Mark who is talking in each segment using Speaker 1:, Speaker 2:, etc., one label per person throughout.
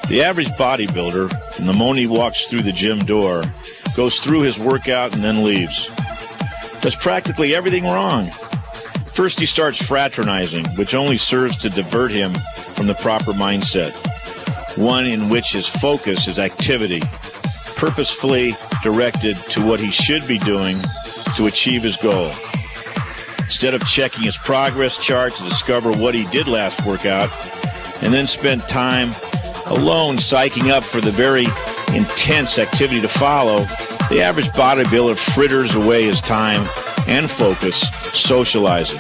Speaker 1: The average bodybuilder, from the moment he walks through the gym door, goes through his workout and then leaves. Does practically everything wrong. First, he starts fraternizing, which only serves to divert him from the proper mindset, one in which his focus is activity, purposefully directed to what he should be doing to achieve his goal. Instead of checking his progress chart to discover what he did last workout, and then spend time alone psyching up for the very intense activity to follow, the average bodybuilder fritters away his time and focus socializing.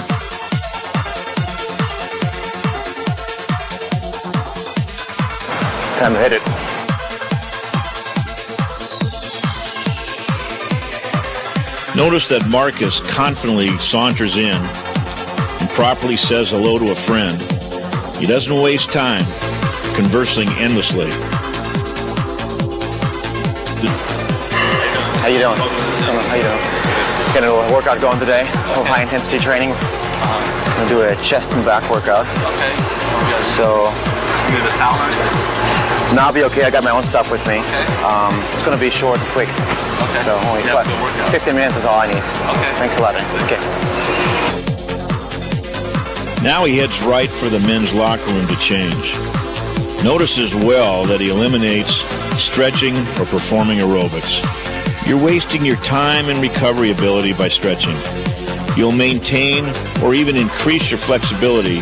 Speaker 2: It's time to hit it.
Speaker 1: Notice that Marcus confidently saunters in and properly says hello to a friend. He doesn't waste time conversing endlessly.
Speaker 2: How you doing? How you doing? Got a little workout going today. A little high intensity training. I'm gonna do a chest and back workout.
Speaker 3: Okay.
Speaker 2: So.
Speaker 3: You need a towel or anything?
Speaker 2: No, I'll be okay. I got my own stuff with me.
Speaker 3: Okay.
Speaker 2: It's gonna be short and quick.
Speaker 3: Okay.
Speaker 2: So only 15 minutes is all I need.
Speaker 3: Okay.
Speaker 2: Thanks a lot. Okay.
Speaker 1: Now he heads right for the men's locker room to change. Notice as well that he eliminates stretching or performing aerobics. You're wasting your time and recovery ability by stretching. You'll maintain or even increase your flexibility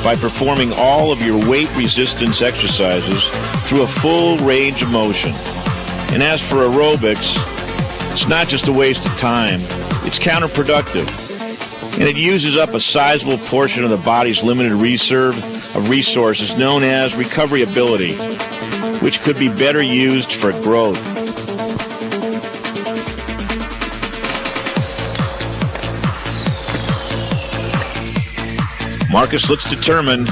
Speaker 1: by performing all of your weight resistance exercises through a full range of motion. And as for aerobics, it's not just a waste of time, it's counterproductive. And it uses up a sizable portion of the body's limited reserve of resources known as recovery ability, which could be better used for growth. Marcus looks determined.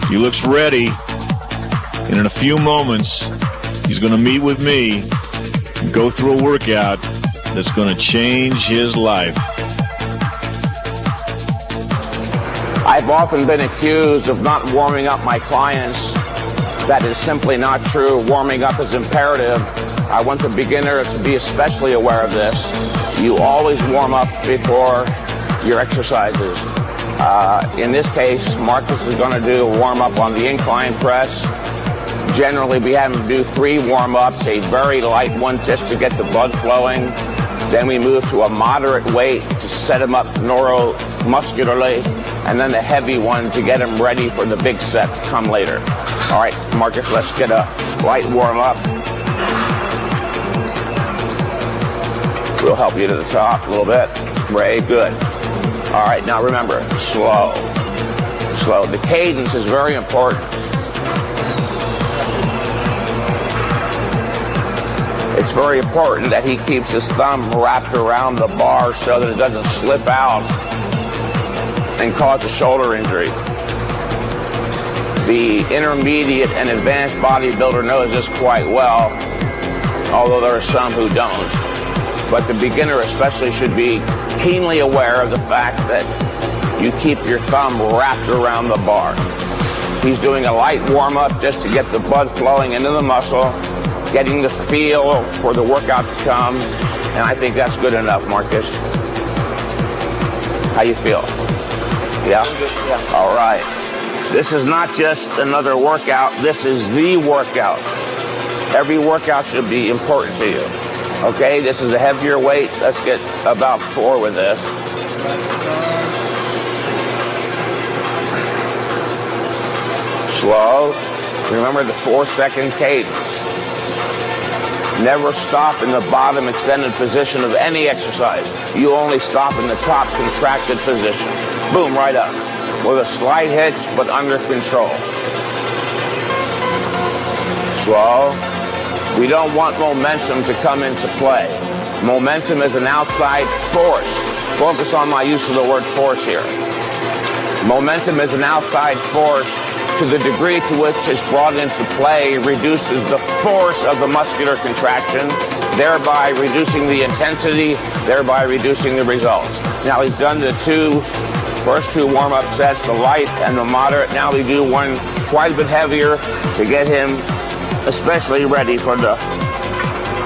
Speaker 1: He looks ready. And in a few moments, he's going to meet with me and go through a workout that's going to change his life.
Speaker 4: I've often been accused of not warming up my clients. That is simply not true. Warming up is imperative. I want the beginner to be especially aware of this. You always warm up before your exercises. In this case, Marcus is going to do a warm-up on the incline press. Generally, we have him do 3 warm-ups, a very light one just to get the blood flowing. Then we move to a moderate weight to set him up neuromuscularly, and then a heavy one to get him ready for the big set to come later. All right, Marcus, let's get a light warm-up. We'll help you to the top a little bit. Very good. All right, now remember, slow. Slow. The cadence is very important. It's very important that he keeps his thumb wrapped around the bar so that it doesn't slip out and cause a shoulder injury. The intermediate and advanced bodybuilder knows this quite well, although there are some who don't. But the beginner especially should be keenly aware of the fact that you keep your thumb wrapped around the bar. He's doing a light warm-up just to get the blood flowing into the muscle, getting the feel for the workout to come, and I think that's good enough, Marcus. How you feel? Yeah? Yeah. All right. This is not just another workout. This is the workout. Every workout should be important to you. Okay, this is a heavier weight. Let's get about 4 with this. Slow. Remember the 4-second cadence. Never stop in the bottom extended position of any exercise. You only stop in the top contracted position. Boom, right up. With a slight hitch, but under control. Slow. We don't want momentum to come into play. Momentum is an outside force. Focus on my use of the word force here. Momentum is an outside force. To the degree to which it's brought into play, reduces the force of the muscular contraction, thereby reducing the intensity, thereby reducing the results. Now he's done the first two warm-up sets, the light and the moderate. Now we do one quite a bit heavier to get him especially ready for the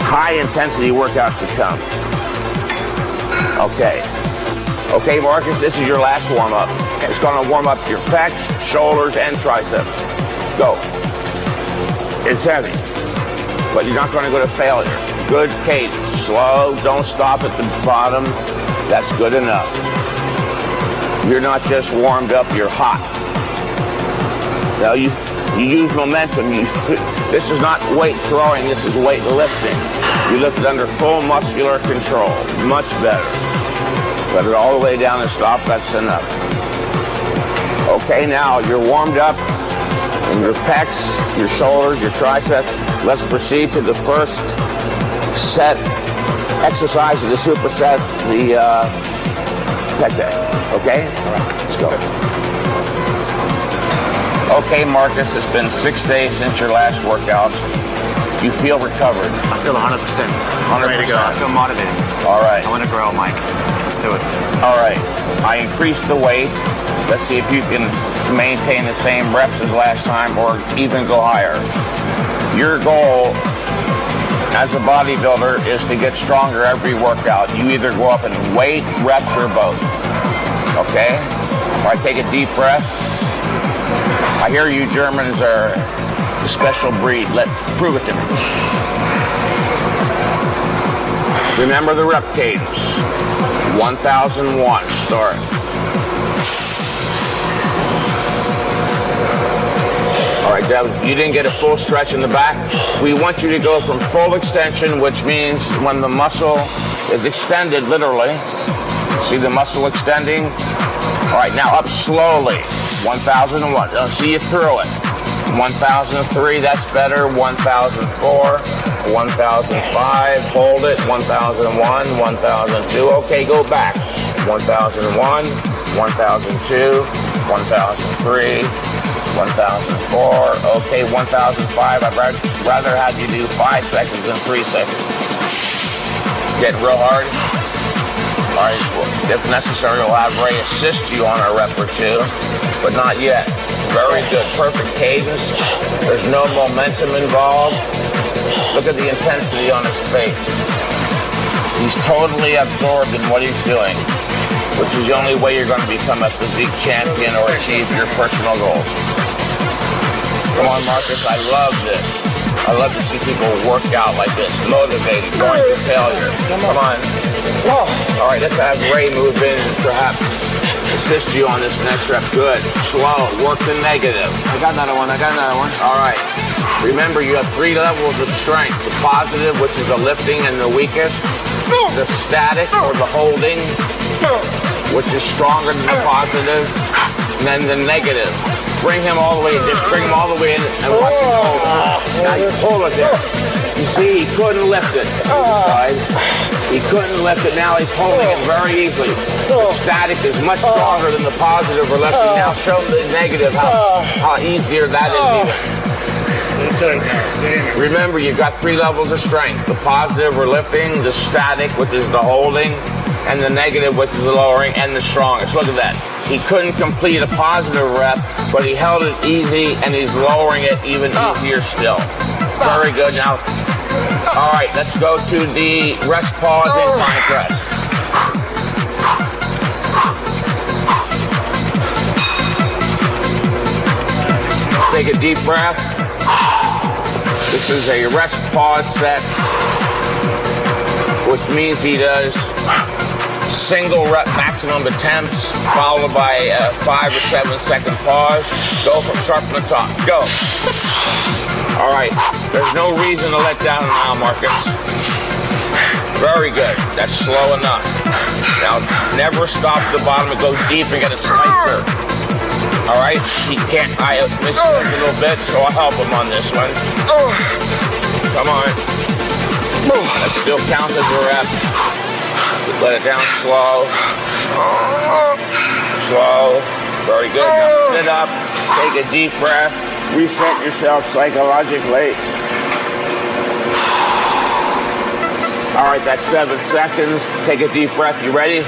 Speaker 4: high-intensity workout to come. Okay. Okay, Marcus, this is your last warm-up. It's going to warm up your pecs, shoulders, and triceps. Go. It's heavy, but you're not going to go to failure. Good cadence. Slow. Don't stop at the bottom. That's good enough. You're not just warmed up, you're hot. Now you use momentum. This is not weight throwing, this is weight lifting. You lift it under full muscular control. Much better. Let it all the way down and stop, that's enough. Okay, now you're warmed up in your pecs, your shoulders, your triceps. Let's proceed to the first set exercise of the superset, the pec day. Okay? All right, let's go. Okay, Marcus, it's been 6 days since your last workout. You feel recovered?
Speaker 2: I feel 100%.
Speaker 4: 100%.
Speaker 2: Ready to go. I feel motivated.
Speaker 4: All right.
Speaker 2: I want to grow, Mike. Let's do it.
Speaker 4: All right. I increased the weight. Let's see if you can maintain the same reps as last time or even go higher. Your goal as a bodybuilder is to get stronger every workout. You either go up in weight, reps, or both. Okay? All right, take a deep breath. I hear you Germans are a special breed. Prove it to me. Remember the rep cadence. 1001. Start. All right, Deb, you didn't get a full stretch in the back. We want you to go from full extension, which means when the muscle is extended, literally. See the muscle extending? All right, now up slowly. 1001. I'll see you through it. 1003, that's better. 1004, 1005, hold it. 1001, 1002. Okay, go back. 1001, 1002, 1003, 1004. Okay, 1005. I'd rather have you do 5 seconds than 3 seconds. Getting real hard. All right, if necessary, we'll have Ray assist you on a rep or two, but not yet. Very good, perfect cadence. There's no momentum involved. Look at the intensity on his face. He's totally absorbed in what he's doing, which is the only way you're going to become a physique champion or achieve your personal goals. Come on, Marcus, I love this. I love to see people work out like this, motivated, going to failure. Come on. All right, let's have Ray move in and perhaps assist you on this next rep. Good. Slow. Work the negative.
Speaker 2: I got another one.
Speaker 4: All right. Remember, you have 3 levels of strength. The positive, which is the lifting and the weakest. The static, or the holding, which is stronger than the positive. And then the negative. Bring him all the way in. Just bring him all the way in and watch him hold it. Now you pull it there. You see, he couldn't lift it. He couldn't lift it. Now he's holding it very easily. The static is much stronger than the positive or lifting. Now show the negative how easier that is even. Remember, you've got 3 levels of strength. The positive or lifting, the static, which is the holding, and the negative, which is the lowering, and the strongest. Look at that. He couldn't complete a positive rep, but he held it easy, and he's lowering it even easier still. Very good. Now, all right, let's go to the rest pause incline press. Take a deep breath. This is a rest pause set, which means he does single rep maximum attempts, followed by a 5 or 7 second pause. Start from the top. Go. All right. There's no reason to let down now, Marcus. Very good. That's slow enough. Now, never stop at the bottom and go deep and get a slicer. All right. He can't. I missed a little bit, so I'll help him on this one. Come on. That still counts as a rep. Let it down slow. Slow. Very good. Now sit up. Take a deep breath. Reset yourself psychologically. All right, that's 7 seconds. Take a deep breath. You ready?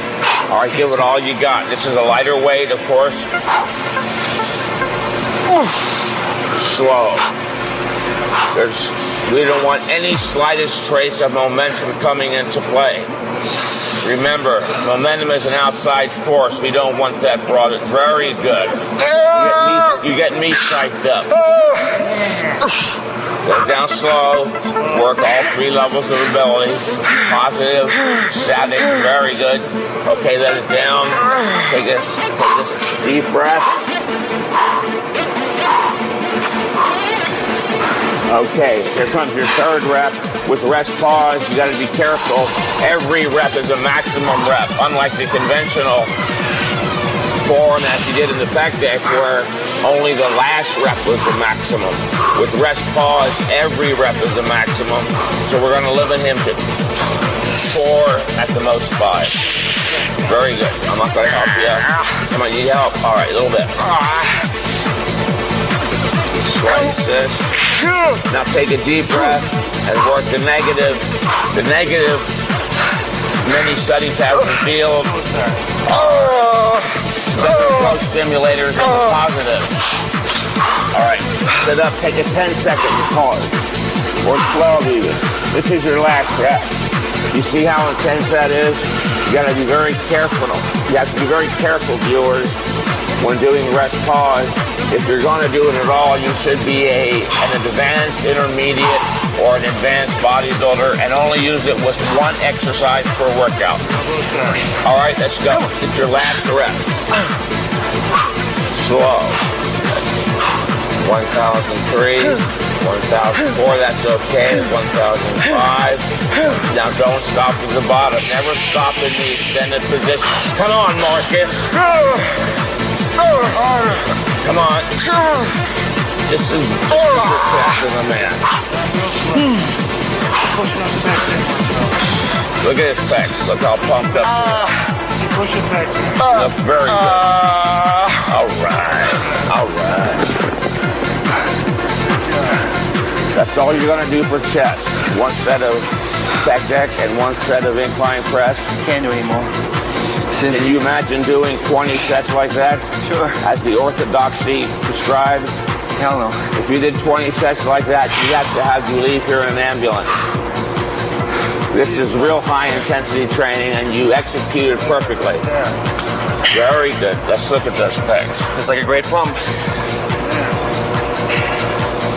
Speaker 4: All right, give it all you got. This is a lighter weight, of course. Slow. We don't want any slightest trace of momentum coming into play. Remember, momentum is an outside force. We don't want that brought in. Very good. You're getting me psyched up. Go down slow. Work all 3 levels of ability. Positive, static, very good. Okay, let it down. Take this deep breath. Okay, here comes your 3rd rep. With rest pause, you got to be careful. Every rep is a maximum rep, unlike the conventional form as you did in the pec deck, where only the last rep was the maximum. With rest pause, every rep is a maximum. So we're going to limit him to 4, at the most 5. Very good. I'm not going to help you. Come on, you need help? All right, a little bit. Slice this. Now take a deep breath and work the negative. The negative, many studies have revealed different stimulators and the positive. All right, sit up, take a 10-second pause, or 12 even. This is your last rep. You see how intense that is? You gotta be very careful. You have to be very careful, viewers, when doing rest pause. If you're gonna do it at all, you should be an advanced intermediate or an advanced bodybuilder and only use it with 1 exercise per workout. All right, let's go. It's your last rep. Slow. 1,003, 1,004, that's okay. 1,005. Now don't stop at the bottom. Never stop in the extended position. Come on, Marcus. Come on. This is faster than a man. Look at his pecs. Look how pumped up he is.
Speaker 5: Push it back.
Speaker 4: Look very good. All right. All right. That's all you're going to do for chest. 1 set of pec deck and 1 set of incline press.
Speaker 2: Can't do anymore.
Speaker 4: Can you imagine doing 20 sets like that?
Speaker 2: Sure.
Speaker 4: As the orthodoxy prescribed?
Speaker 2: Hell no.
Speaker 4: If you did 20 sets like that, you have to have you leave here in an ambulance. This is real high intensity training and you executed perfectly. Very good. Let's look at those pecs.
Speaker 2: It's like a great pump.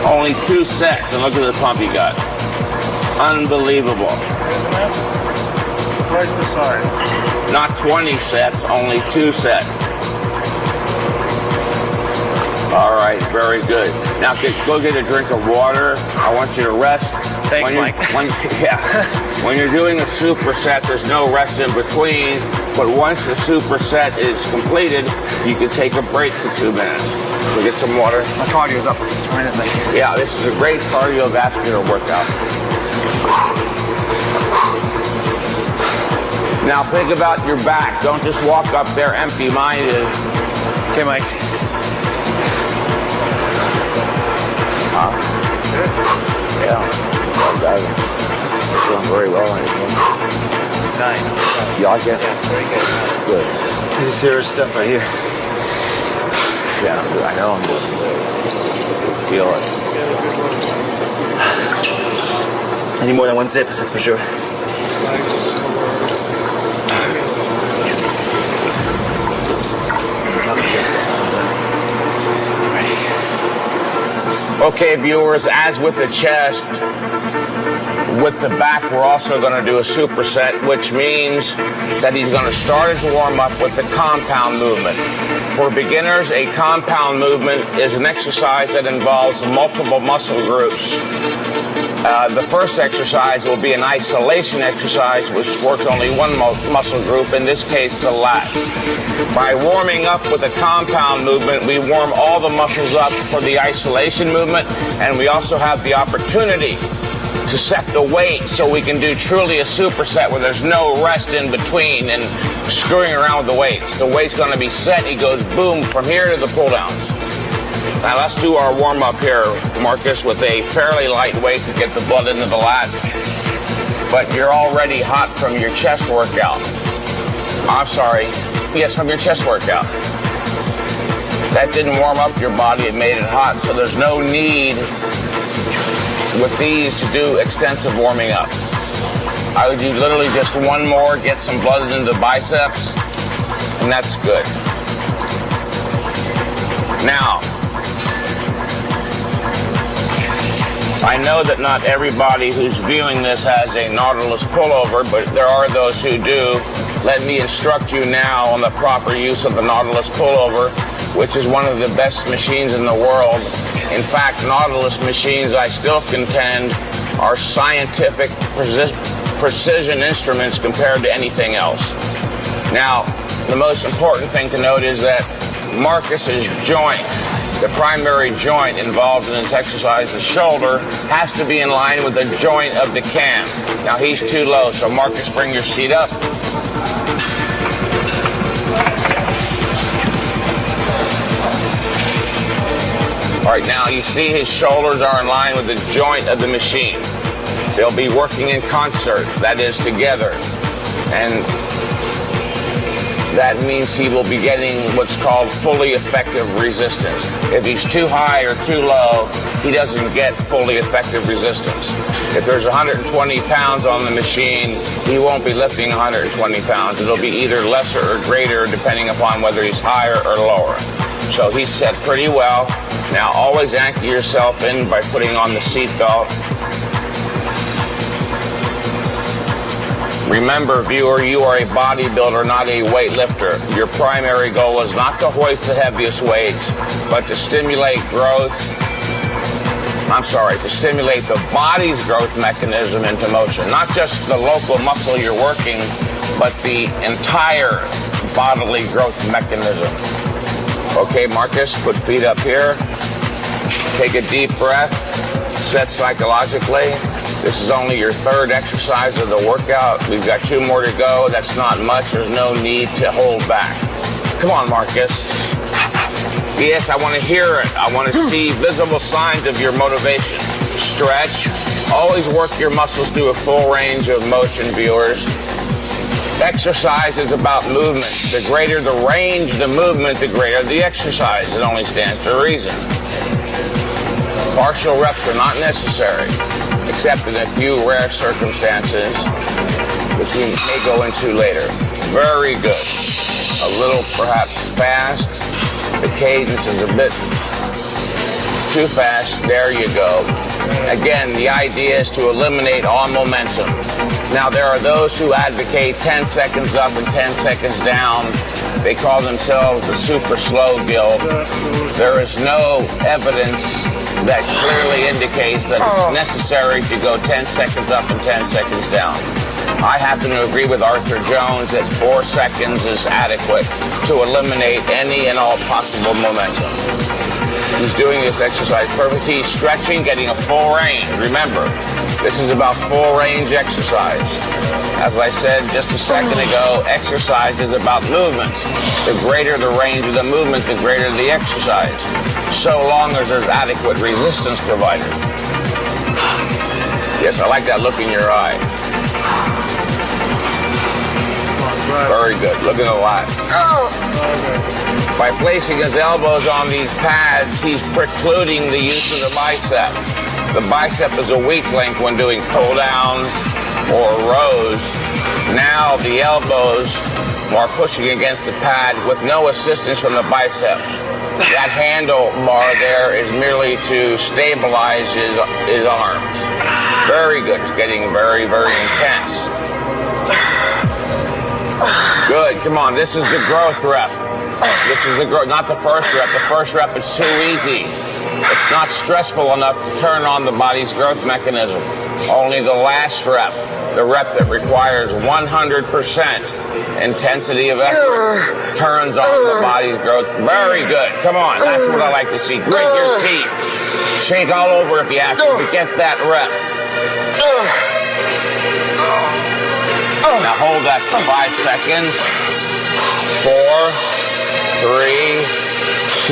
Speaker 4: Only 2 sets and look at the pump you got. Unbelievable.
Speaker 5: Twice the size.
Speaker 4: Not 20 sets, only 2 sets. All right, very good. Now go get a drink of water. I want you to rest.
Speaker 2: Thanks, Mike.
Speaker 4: When you're doing a superset, there's no rest in between. But once the superset is completed, you can take a break for 2 minutes. So get some water.
Speaker 2: My cardio's up tremendously.
Speaker 4: Yeah, this is a great cardiovascular workout. Now think about your back. Don't just walk up there empty-minded.
Speaker 2: Okay, Mike.
Speaker 4: Yeah. Doing very well.
Speaker 2: 9.
Speaker 4: You like it?
Speaker 2: Yeah, very good.
Speaker 4: Good.
Speaker 2: This is serious stuff right here.
Speaker 4: Yeah, I know I'm doing good. Feel it.
Speaker 2: I need more than 1 sip, that's for sure.
Speaker 4: Okay, viewers, as with the chest, with the back, we're also going to do a superset, which means that he's going to start his warm-up with the compound movement. For beginners, a compound movement is an exercise that involves multiple muscle groups. The first exercise will be an isolation exercise, which works only 1 muscle group, in this case, the lats. By warming up with a compound movement, we warm all the muscles up for the isolation movement, and we also have the opportunity to set the weight so we can do truly a superset where there's no rest in between and screwing around with the weights. The weight's going to be set. He goes boom from here to the pull downs. Now let's do our warm up here, Marcus, with a fairly light weight to get the blood into the lats. But you're already hot from your chest workout. I'm sorry. Yes, from your chest workout. That didn't warm up your body. It made it hot. So there's no need with these to do extensive warming up. I would do literally just one more, get some blood into the biceps, and that's good. Now, I know that not everybody who's viewing this has a Nautilus pullover, but there are those who do. Let me instruct you now on the proper use of the Nautilus pullover, which is one of the best machines in the world. In fact, Nautilus machines, I still contend, are scientific precision instruments compared to anything else. Now, the most important thing to note is that Marcus's joint, the primary joint involved in this exercise, the shoulder, has to be in line with the joint of the cam. Now he's too low, so Marcus, bring your seat up. All right, now you see his shoulders are in line with the joint of the machine. They'll be working in concert, that is together. And that means he will be getting what's called fully effective resistance. If he's too high or too low, he doesn't get fully effective resistance. If there's 120 pounds on the machine, he won't be lifting 120 pounds. It'll be either lesser or greater depending upon whether he's higher or lower. So he's set pretty well. Now always anchor yourself in by putting on the seat belt. Remember, viewer, you are a bodybuilder, not a weightlifter. Your primary goal is not to hoist the heaviest weights, but to stimulate growth. To stimulate the body's growth mechanism into motion. Not just the local muscle you're working, but the entire bodily growth mechanism. Okay, Marcus, put feet up here. Take a deep breath. Set psychologically. This is only your third exercise of the workout. We've got 2 more to go. That's not much. There's no need to hold back. Come on, Marcus. Yes, I want to hear it. I want to see visible signs of your motivation. Stretch. Always work your muscles through a full range of motion, viewers. Exercise is about movement. The greater the range, the movement, the greater the exercise. It only stands to reason. Partial reps are not necessary, except in a few rare circumstances, which we may go into later. Very good. A little perhaps fast. The cadence is a bit too fast. There you go. Again, the idea is to eliminate all momentum. Now, there are those who advocate 10 seconds up and 10 seconds down. They call themselves the super slow guild. There is no evidence that clearly indicates that it's necessary to go 10 seconds up and 10 seconds down. I happen to agree with Arthur Jones that 4 seconds is adequate to eliminate any and all possible momentum. He's doing this exercise perfectly. He's stretching, getting a full range. Remember, this is about full range exercise. As I said just a second ago, exercise is about movement. The greater the range of the movement, the greater the exercise, so long as there's adequate resistance provided. Yes, I like that look in your eye. Very good. Look at the lats. By placing his elbows on these pads, he's precluding the use of the bicep. The bicep is a weak link when doing pull-downs or rows. Now the elbows are pushing against the pad with no assistance from the bicep. That handle bar there is merely to stabilize his arms. Very good. It's getting very, very intense. Good. Come on. This is the growth rep. This is the growth, not the first rep. The first rep is too easy. It's not stressful enough to turn on the body's growth mechanism. Only the last rep, the rep that requires 100% intensity of effort, turns on the body's growth. Very good. Come on. That's what I like to see. Grit your teeth. Shake all over if you have to, but get that rep. Now hold that for 5 seconds. 4, 3,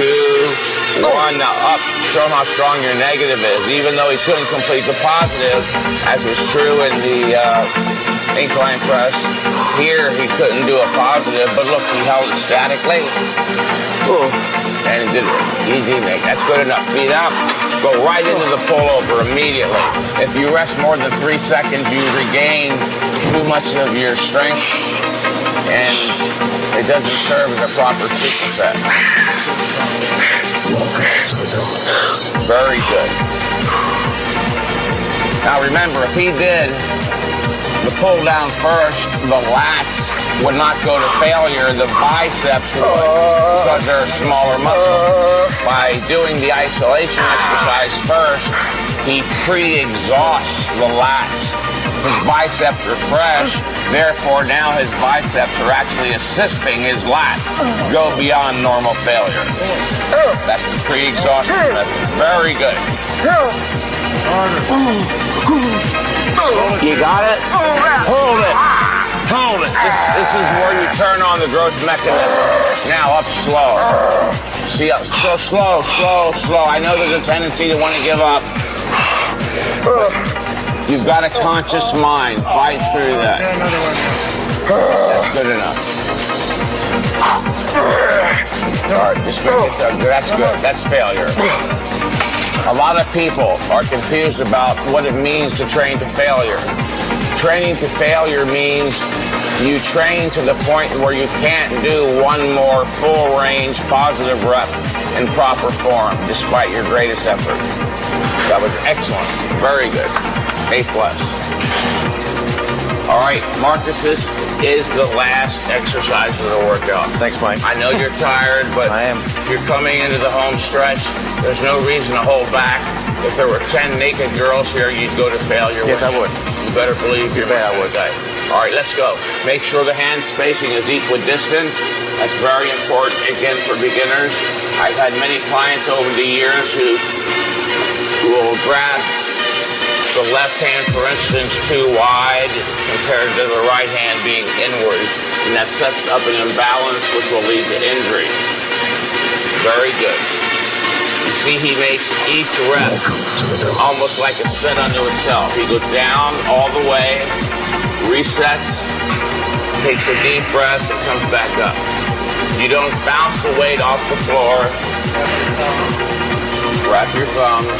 Speaker 4: 2, 1. Now up. Show him how strong your negative is. Even though he couldn't complete the positive, as was true in the incline press, here he couldn't do a positive, but look, he held it statically. And he did it. Easy, Nick. That's good enough. Feet up. Go right into the pullover immediately. If you rest more than 3 seconds, you regain too much of your strength, and it doesn't serve as a proper superset. Very good. Now remember, if he did the pull down first, the lats would not go to failure, the biceps would, because they're a smaller muscle. By doing the isolation exercise first, he pre-exhausts the lats. His biceps are fresh, therefore now his biceps are actually assisting his lats go beyond normal failure. That's the pre-exhaustion method. Very good. You got it? Hold it. Hold it. This is where you turn on the growth mechanism. Now up slow. See, up so slow. I know there's a tendency to want to give up. You've got a conscious mind. Fight through that. That's good enough. All right, just make it done. That's good. That's failure. A lot of people are confused about what it means to train to failure. Training to failure means you train to the point where you can't do one more full-range positive rep in proper form, despite your greatest effort. That was excellent. Very good. A+. All right, Marcus, this is the last exercise of the workout.
Speaker 2: Thanks, Mike.
Speaker 4: I know you're tired, but
Speaker 2: I am.
Speaker 4: You're coming into the home stretch. There's no reason to hold back. If there were 10 naked girls here, you'd go to failure.
Speaker 2: Yes, I would.
Speaker 4: You better believe you bet I would. Okay. All right, let's go. Make sure the hand spacing is equidistant. That's very important, again, for beginners. I've had many clients over the years who will grab the left hand, for instance, too wide compared to the right hand being inwards, and that sets up an imbalance which will lead to injury. Very good. You see, he makes each rep almost like a set unto itself. He goes down all the way, resets, takes a deep breath, and comes back up. You don't bounce the weight off the floor. Wrap your thumbs.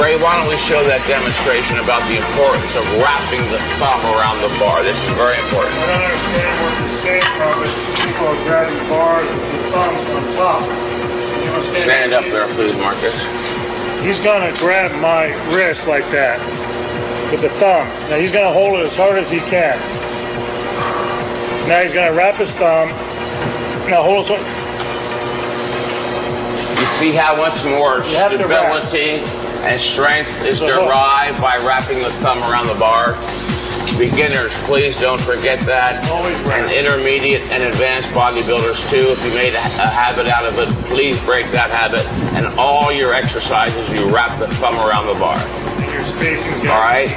Speaker 4: Ray, why don't we show that demonstration about the importance of wrapping the thumb around the bar? This is very important.
Speaker 5: I don't understand where this came from, but people are grabbing bars with the thumbs on top. You understand?
Speaker 4: Stand up there, please, Marcus.
Speaker 5: He's gonna grab my wrist like that with the thumb. Now he's gonna hold it as hard as he can. Now he's gonna wrap his thumb. Now hold it.
Speaker 4: You see how much more stability and strength is derived by wrapping the thumb around the bar. Beginners, please don't forget that. And intermediate and advanced bodybuilders too. If you made a habit out of it, please break that habit. And all your exercises, you wrap the thumb around the bar.
Speaker 5: And your spacing's
Speaker 4: all right?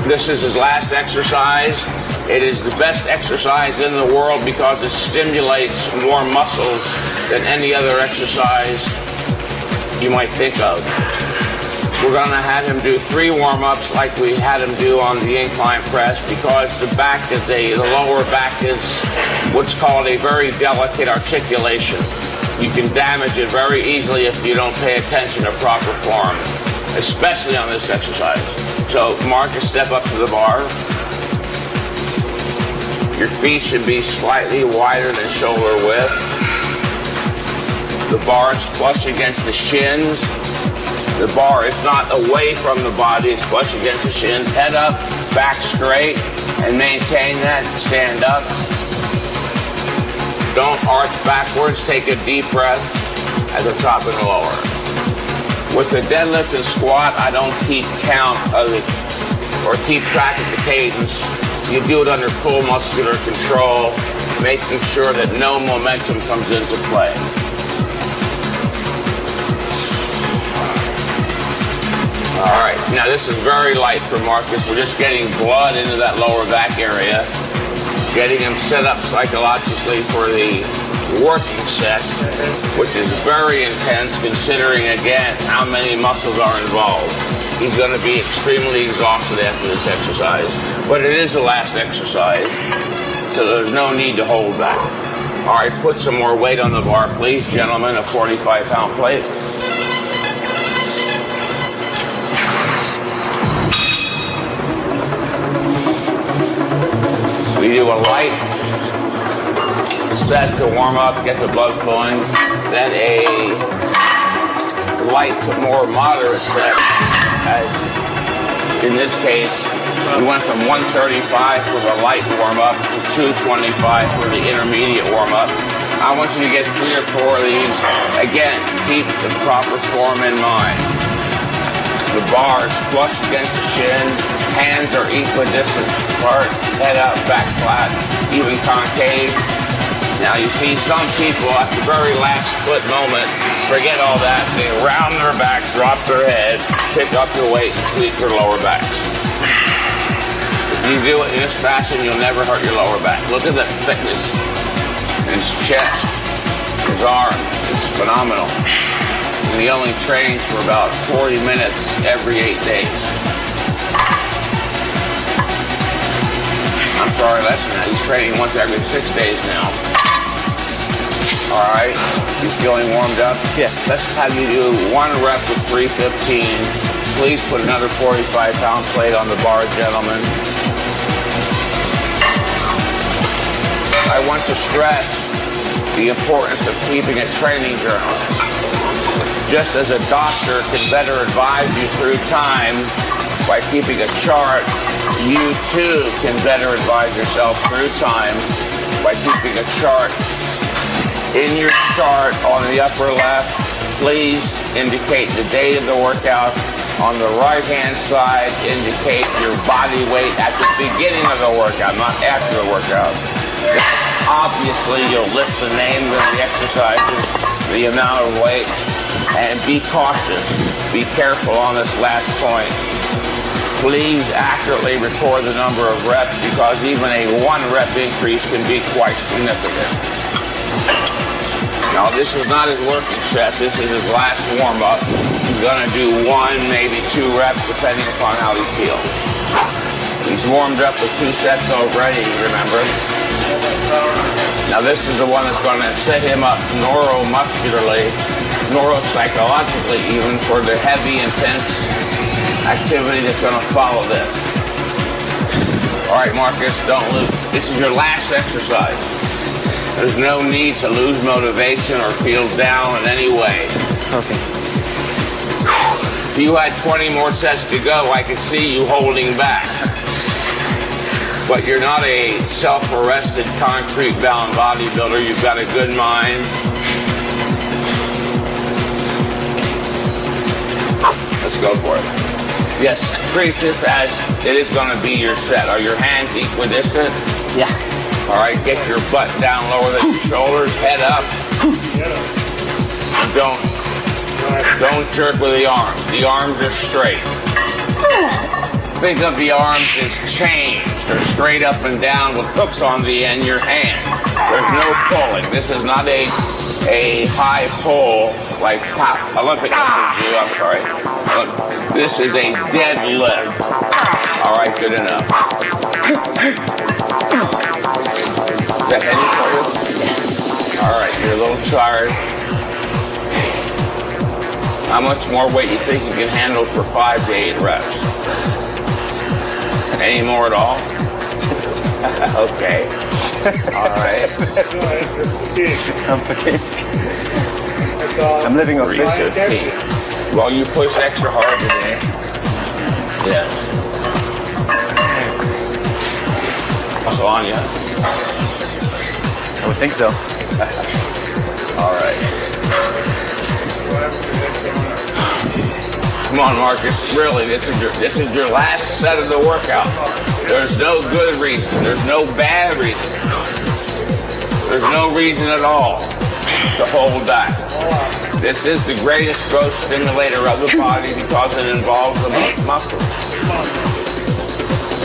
Speaker 4: This is his last exercise. It is the best exercise in the world because it stimulates more muscles than any other exercise you might think of. We're going to have him do 3 warm-ups like we had him do on the incline press because the lower back is what's called a very delicate articulation. You can damage it very easily if you don't pay attention to proper form, especially on this exercise. So Marcus, step up to the bar. Your feet should be slightly wider than shoulder width. The bar is flush against the shins. The bar is not away from the body, it's flush against the shins. Head up, back straight, and maintain that. Stand up. Don't arch backwards. Take a deep breath at the top and the lower. With the deadlift and squat, I don't keep count of it or keep track of the cadence. You do it under full muscular control, making sure that no momentum comes into play. All right, now this is very light for Marcus. We're just getting blood into that lower back area, getting him set up psychologically for the working set, which is very intense considering, again, how many muscles are involved. He's going to be extremely exhausted after this exercise, but it is the last exercise, so there's no need to hold back. All right, put some more weight on the bar, please, gentlemen, a 45-pound plate. We do a light set to warm up, get the blood flowing, then a light to more moderate set, as in this case, we went from 135 for the light warm-up to 225 for the intermediate warm-up. I want you to get 3 or 4 of these. Again, keep the proper form in mind. The bar is flush against the shin, hands are equidistant apart, head out, back flat, even concave. Now you see some people at the very last split moment forget all that. They round their backs, drop their head, pick up their weight, and tweak their lower backs. If you do it in this fashion, you'll never hurt your lower back. Look at the thickness. His chest, his arm, it's phenomenal. And he only trains for about 40 minutes every 8 days. I'm sorry, less than that. He's training once every 6 days now. All right, he's feeling warmed up?
Speaker 2: Yes.
Speaker 4: Let's have you do 1 rep with 315. Please put another 45-pound plate on the bar, gentlemen. I want to stress the importance of keeping a training journal. Just as a doctor can better advise you through time by keeping a chart, you too can better advise yourself through time by keeping a chart. In your chart on the upper left, please indicate the date of the workout. On the right-hand side, indicate your body weight at the beginning of the workout, not after the workout. Obviously, you'll list the names of the exercises, the amount of weight, and be cautious. Be careful on this last point. Please accurately record the number of reps because even a 1 rep increase can be quite significant. Now, this is not his working set. This is his last warm-up. He's going to do 1, maybe 2 reps, depending upon how he feels. He's warmed up with 2 sets already, remember? Now, this is the one that's going to set him up neuromuscularly, neuropsychologically even, for the heavy, intense activity that's going to follow this. All right, Marcus, don't lose. This is your last exercise. There's no need to lose motivation or feel down in any way.
Speaker 2: Okay.
Speaker 4: If you had 20 more sets to go, I could see you holding back. But you're not a self-arrested, concrete-bound bodybuilder. You've got a good mind. Let's go for it. Yes, treat this as it is going to be your set. Are your hands equidistant?
Speaker 2: Yeah.
Speaker 4: All right, get your butt down lower than your shoulders, head up. Don't jerk with the arms. The arms are straight. Think of the arms as chains. They're straight up and down with hooks on the end of your hand. There's no pulling. This is not a high pull like Olympic lifters do. I'm sorry. This is a deadlift. All right, good enough. Is that heavy for you? All right, you're a little tired. How much more weight you think you can handle for 5 to 8 reps? Any more at all? Okay. All right.
Speaker 2: I'm fatigued. I'm living off this.
Speaker 4: Well, you push extra hard today. Yes. Also on you.
Speaker 2: I would think so.
Speaker 4: All right. Come on, Marcus. Really, this is your last set of the workout. There's no good reason. There's no bad reason. There's no reason at all to hold back. This is the greatest growth stimulator of the body because it involves the most muscle.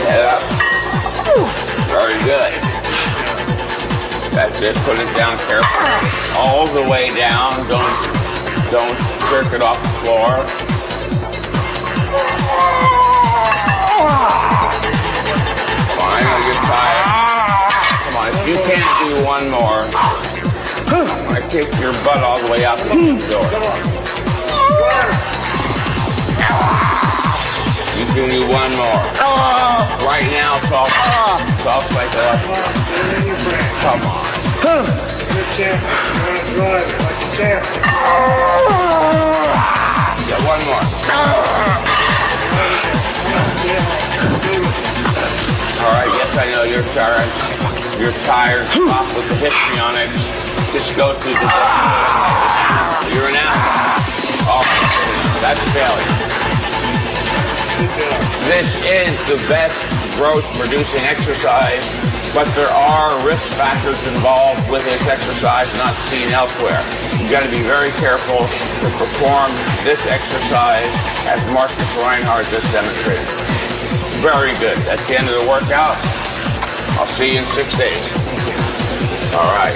Speaker 4: Head up. Very good. That's it. Put it down carefully. All the way down. Don't jerk it off the floor. Fine, you're tired. Come on, if you can't do 1 more, I'm going to kick your butt all the way out the door. You can do one more. Right now, it's all psychological. Come on.
Speaker 5: You're a champion. You're going to drive it like a champion.
Speaker 4: Yeah, one more. All right, yes, I know you're tired. You're tired. Stop with the histrionics. Just go through the You're an athlete. Oh, that's failure. This is the best growth-producing exercise, but there are risk factors involved with this exercise not seen elsewhere. You've got to be very careful to perform this exercise as Marcus Reinhardt just demonstrated. Very good. That's the end of the workout. I'll see you in 6 days. All right.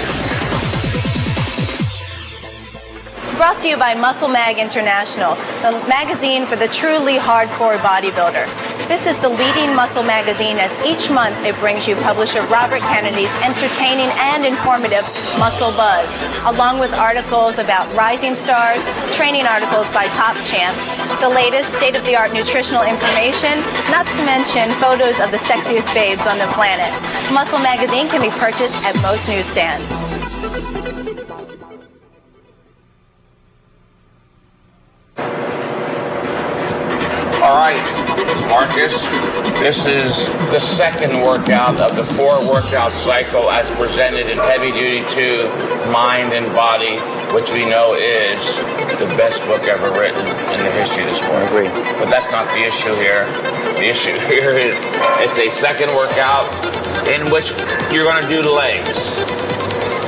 Speaker 6: Brought to you by Muscle Mag International, the magazine for the truly hardcore bodybuilder. This is the leading muscle magazine, as each month it brings you publisher Robert Kennedy's entertaining and informative Muscle Buzz, along with articles about rising stars, training articles by top champs, the latest state-of-the-art nutritional information, not to mention photos of the sexiest babes on the planet. Muscle Magazine can be purchased at most newsstands.
Speaker 4: All right, Marcus, this is the second workout of the 4-workout cycle as presented in Heavy Duty 2, Mind and Body, which we know is the best book ever written in the history of the sport.
Speaker 2: I agree.
Speaker 4: But that's not the issue here. The issue here is it's a second workout in which you're going to do legs.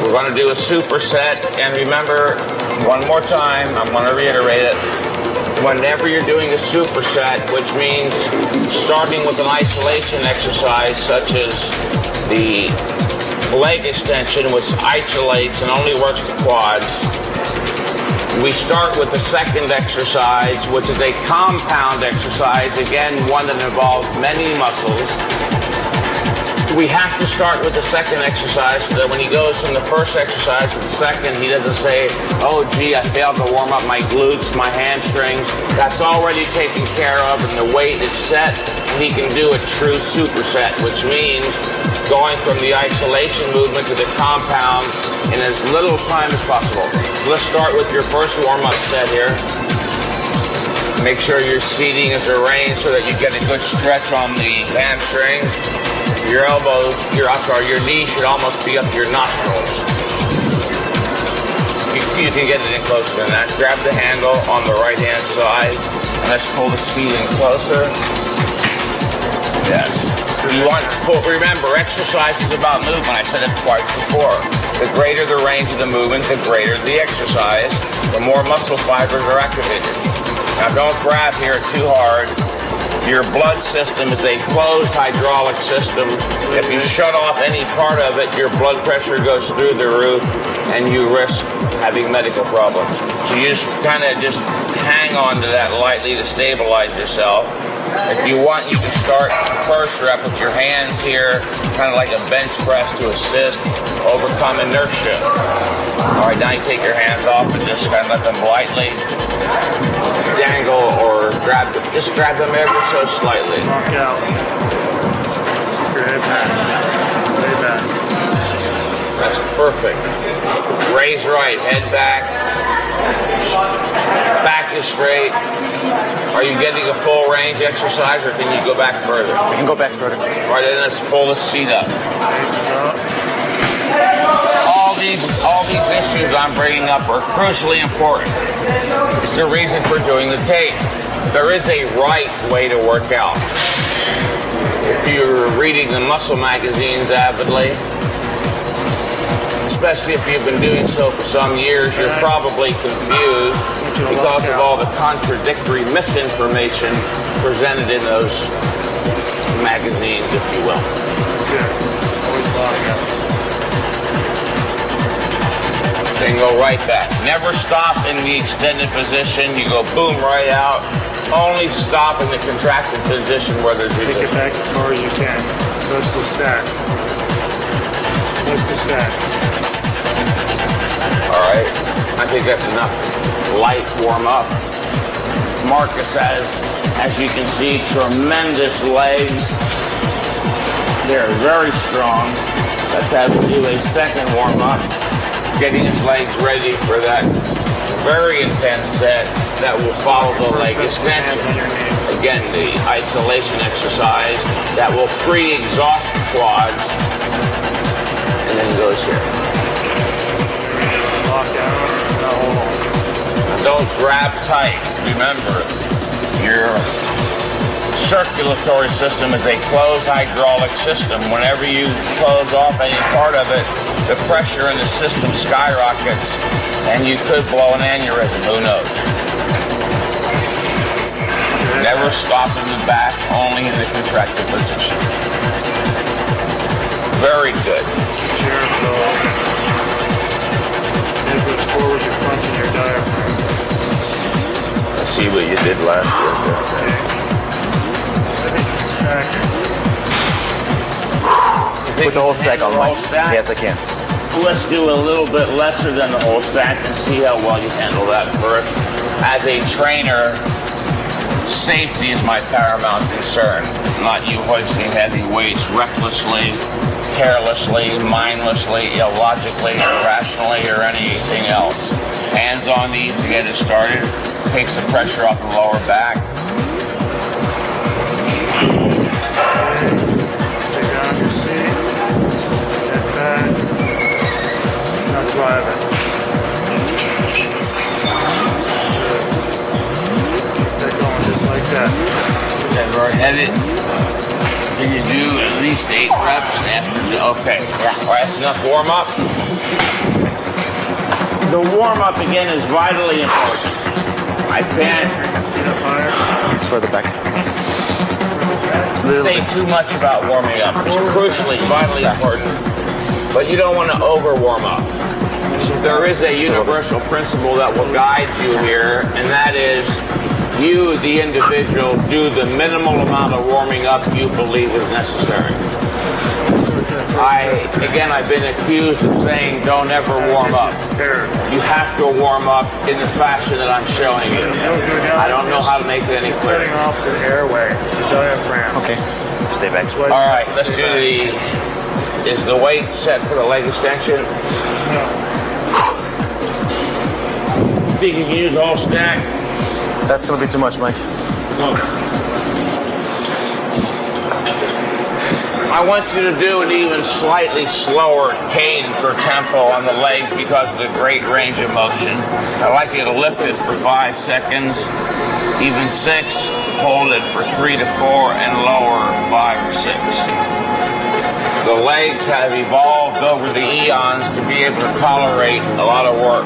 Speaker 4: We're going to do a superset, and remember, one more time, I'm going to reiterate it. Whenever you're doing a superset, which means starting with an isolation exercise such as the leg extension, which isolates and only works the quads, we start with the second exercise, which is a compound exercise, again, one that involves many muscles. We have to start with the second exercise so that when he goes from the first exercise to the second, he doesn't say, oh, gee, I failed to warm up my glutes, my hamstrings. That's already taken care of, and the weight is set, and he can do a true superset, which means going from the isolation movement to the compound in as little time as possible. Let's start with your first warm-up set here. Make sure your seating is arranged so that you get a good stretch on the hamstrings. Your elbows, your knees should almost be up to your nostrils. You can get it in closer than that. Grab the handle on the right-hand side. And let's pull the seat in closer. Yes. You want to remember, exercise is about movement. I said it twice before. The greater the range of the movement, the greater the exercise, the more muscle fibers are activated. Now don't grab here too hard. Your blood system is a closed hydraulic system. If you shut off any part of it, your blood pressure goes through the roof and you risk having medical problems. So you just kind of hang on to that lightly to stabilize yourself. If you want, you can start first rep with your hands here, kind of like a bench press to assist, overcome inertia. All right, now you take your hands off and just kind of let them lightly dangle or grab them. Just grab them ever so slightly.
Speaker 5: Walk out. Your head back. Way back.
Speaker 4: That's perfect. Raise right, head back. Back is straight. Are you getting a full range exercise, or can you go back further?
Speaker 2: I can go back further.
Speaker 4: All right, then let's pull the seat up. All these issues I'm bringing up are crucially important. It's the reason for doing the tape. There is a right way to work out. If you're reading the muscle magazines avidly, especially if you've been doing so for some years, you're probably confused because of all the contradictory misinformation presented in those magazines, if you will. Then go right back. Never stop in the extended position. You go boom right out. Only stop in the contracted position where there's resistance.
Speaker 5: Take it back as far as you can. Touch the stack. Touch the stack.
Speaker 4: All right. I think that's enough light warm up. Marcus has As you can see, tremendous legs. They're very strong. Let's have him do a second warm-up, getting his legs ready for that very intense set that will follow the leg extension. Again, the isolation exercise that will pre-exhaust the quads, and then goes here.
Speaker 5: Lock down. No, hold on.
Speaker 4: Don't grab tight. Remember, your circulatory system is a closed hydraulic system. Whenever you close off any part of it, the pressure in the system skyrockets, and you could blow an aneurysm. Who knows? Never stop in the back, only in the contracted position. Very good.
Speaker 5: Chair flow. It goes forward, you're punching your diaphragm.
Speaker 4: Let's see what you did last year.
Speaker 5: Okay.
Speaker 2: Put the whole stack on, Mike. Yes, I can.
Speaker 4: Let's do a little bit lesser than the whole stack and see how well you handle that first. As a trainer, safety is my paramount concern. Not you hoisting heavy weights recklessly, carelessly, mindlessly, illogically, irrationally, or anything else. Hands on these to get it started. Takes the pressure off the lower back.
Speaker 5: Stay down your seat. Head back. Now drive it. Keep that going just like that.
Speaker 4: Then we're headed. Can you do at least 8 reps after? Okay. Yeah. All right, that's enough warm up. The warm up again is vitally important. I can't
Speaker 5: Seat up higher.
Speaker 2: Further back.
Speaker 4: say too much about warming up. It's crucially, vitally important, but you don't want to over warm up. There is a universal principle that will guide you here, and that is you, the individual, do the minimal amount of warming up you believe is necessary. I've been accused of saying don't ever warm up. You have to warm up in the fashion that I'm showing you. I don't know how to make it any clearer.
Speaker 5: Cutting off the airway, the diaphragm.
Speaker 2: Okay. Stay back.
Speaker 4: All right, let's do is the weight set for the leg extension?
Speaker 5: No.
Speaker 4: Think you can use the whole stack?
Speaker 2: That's going to be too much, Mike.
Speaker 4: I want you to do an even slightly slower cadence or tempo on the legs because of the great range of motion. I'd like you to lift it for 5 seconds, even 6, hold it for 3 to 4, and lower 5 or 6. The legs have evolved over the eons to be able to tolerate a lot of work.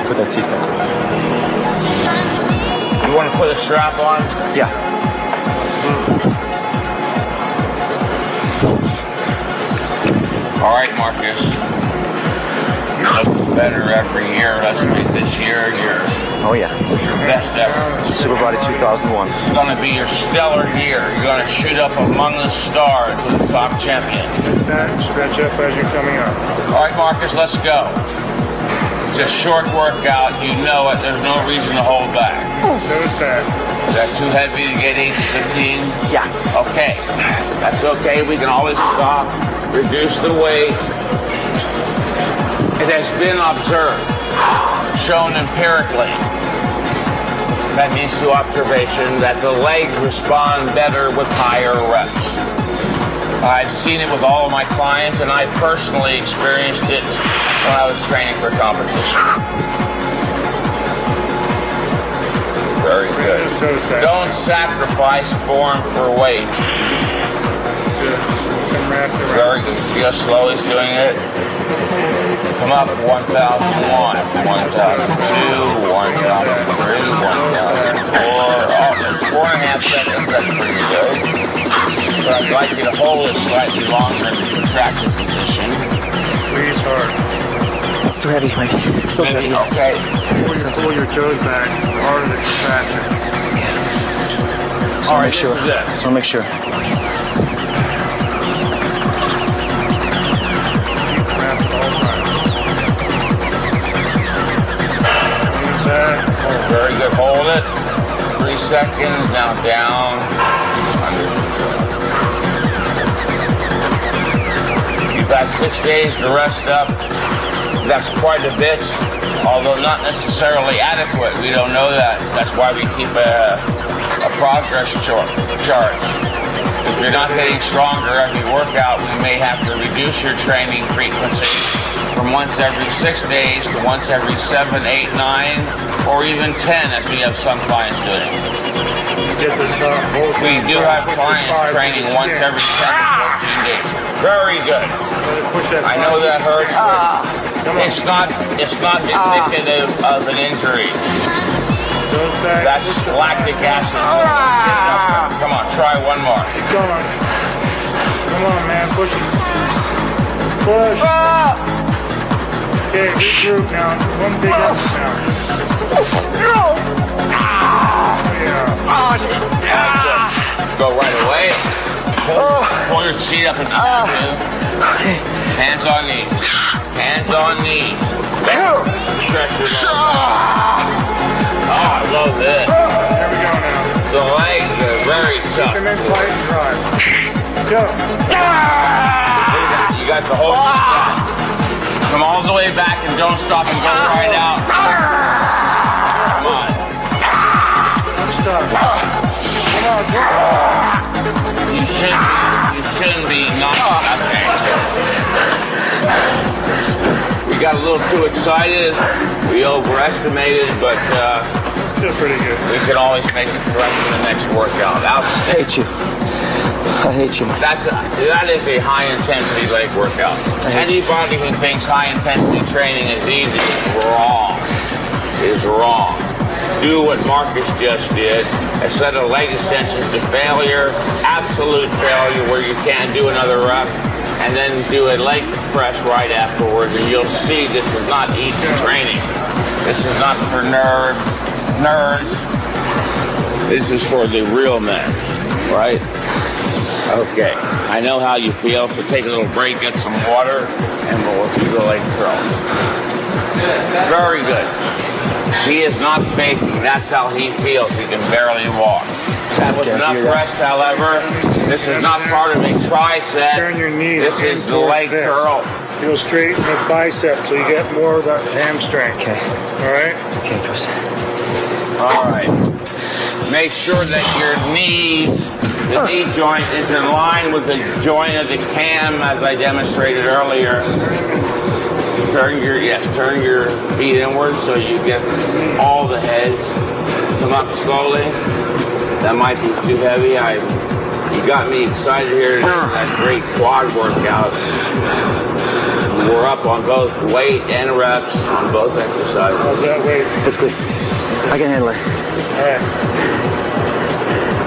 Speaker 2: Put that seat back.
Speaker 4: You want to put a strap on?
Speaker 2: Yeah.
Speaker 4: All right, Marcus. You're looking better every year. Let's make this year your best ever.
Speaker 2: Super Body 2001.
Speaker 4: It's going to be your stellar year. You're going to shoot up among the stars with the top champion.
Speaker 5: Sit back, stretch up as you're coming up.
Speaker 4: All right, Marcus, let's go. It's a short workout. You know it. There's no reason to hold back.
Speaker 5: Toes back.
Speaker 4: Is that too heavy to get 8 to 15?
Speaker 2: Yeah.
Speaker 4: Okay. That's okay. We can always stop. Reduce the weight. It has been observed, shown empirically, that means to observation, that the legs respond better with higher reps. I've seen it with all of my clients, and I personally experienced it when I was training for competition. Very good. Don't sacrifice form for weight.
Speaker 5: Good. Come wrapped around.
Speaker 4: Very good. See how slow he's doing it? Come up, 1001, 1002, 1003, 1004. Oh, 4.5 seconds, that's pretty good. So I'd like you to hold it slightly longer in the contracted position.
Speaker 5: Squeeze hard.
Speaker 2: It's too heavy, Mike. Still
Speaker 4: Maybe,
Speaker 2: heavy.
Speaker 4: okay.
Speaker 5: Pull your toes back. Harder the contraction.
Speaker 2: Just want to make sure. Just want to make sure.
Speaker 4: Very good. Hold it. 3 30 seconds, now down. You've got 6 days to rest up. That's quite a bit, although not necessarily adequate. We don't know that. That's why we keep a progress chart. If you're not getting stronger every workout, we may have to reduce your training frequency from once every 6 days to once every 7, 8, 9, or even 10, as we have some clients doing. We do have clients training once every 10 to 14 days. Very good. I know that hurts, but it's not indicative of an injury. That's lactic acid. Come on, try one more.
Speaker 5: Keep going. Come on, man, push it. Push. Okay, regroup now. One big up now.
Speaker 4: Go right away. Pull your seat up and down. Hands on knees. Hands on knees. Stretch your legs. Oh, I love this.
Speaker 5: There we go now.
Speaker 4: The legs are very tough.
Speaker 5: Keep them in tight and dry. Go.
Speaker 4: You got the whole thing. Come all the way back and don't stop and go right out. Come on.
Speaker 5: Stop. Come on, go.
Speaker 4: You shouldn't be not okay. We got a little too excited. We overestimated, but
Speaker 5: Still pretty good.
Speaker 4: we can always make it correct in the next workout.
Speaker 2: I hate you. I hate you.
Speaker 4: That is a high-intensity leg workout. Anybody who thinks high-intensity training is easy is wrong. Do what Marcus just did. A set of leg extensions to failure, absolute failure where you can't do another rep, and then do a leg press right afterwards, and you'll see this is not easy training. This is not for nerds. This is for the real men, right? Okay, I know how you feel, so take a little break, get some water, and we'll do the leg curl. Very good. He is not faking. That's how he feels. He can barely walk. That was enough rest, however. This is not part of a tricep.
Speaker 5: Turn your knees.
Speaker 4: This is the leg curl.
Speaker 5: Go straight in the bicep so you get more of that hamstring.
Speaker 2: Okay.
Speaker 5: All right?
Speaker 2: Okay, Chris.
Speaker 4: All right. Make sure that your knee, the knee joint, is in line with the joint of the cam, as I demonstrated earlier. Turn your feet inward so you get all the head. Come up slowly. That might be too heavy. You got me excited here today. That great quad workout. We're up on both weight and reps on both exercises.
Speaker 5: How's that weight?
Speaker 2: That's good. I can handle it.
Speaker 5: All right.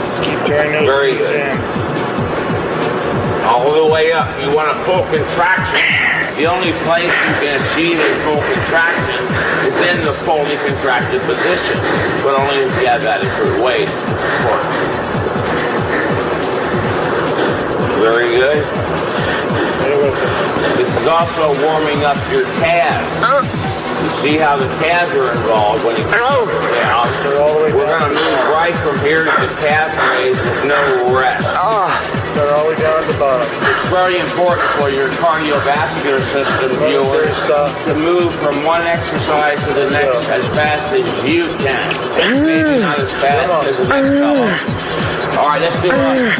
Speaker 5: Let's keep turning those
Speaker 4: Very
Speaker 5: knees
Speaker 4: good.
Speaker 5: in.
Speaker 4: All the way up. You want a full contraction. The only place you can achieve a full contraction is in the fully contracted position, but only if you have adequate weight. Very good. This is also warming up your calves. You see how the calves are involved when you get down. We're going to move right from here to the calf raise with no rest.
Speaker 5: Start all the way down at the bottom.
Speaker 4: It's very important for your cardiovascular system, viewers, to move from one exercise to the next as fast as you can. Maybe not as fast as the next fellow. All right, let's do it.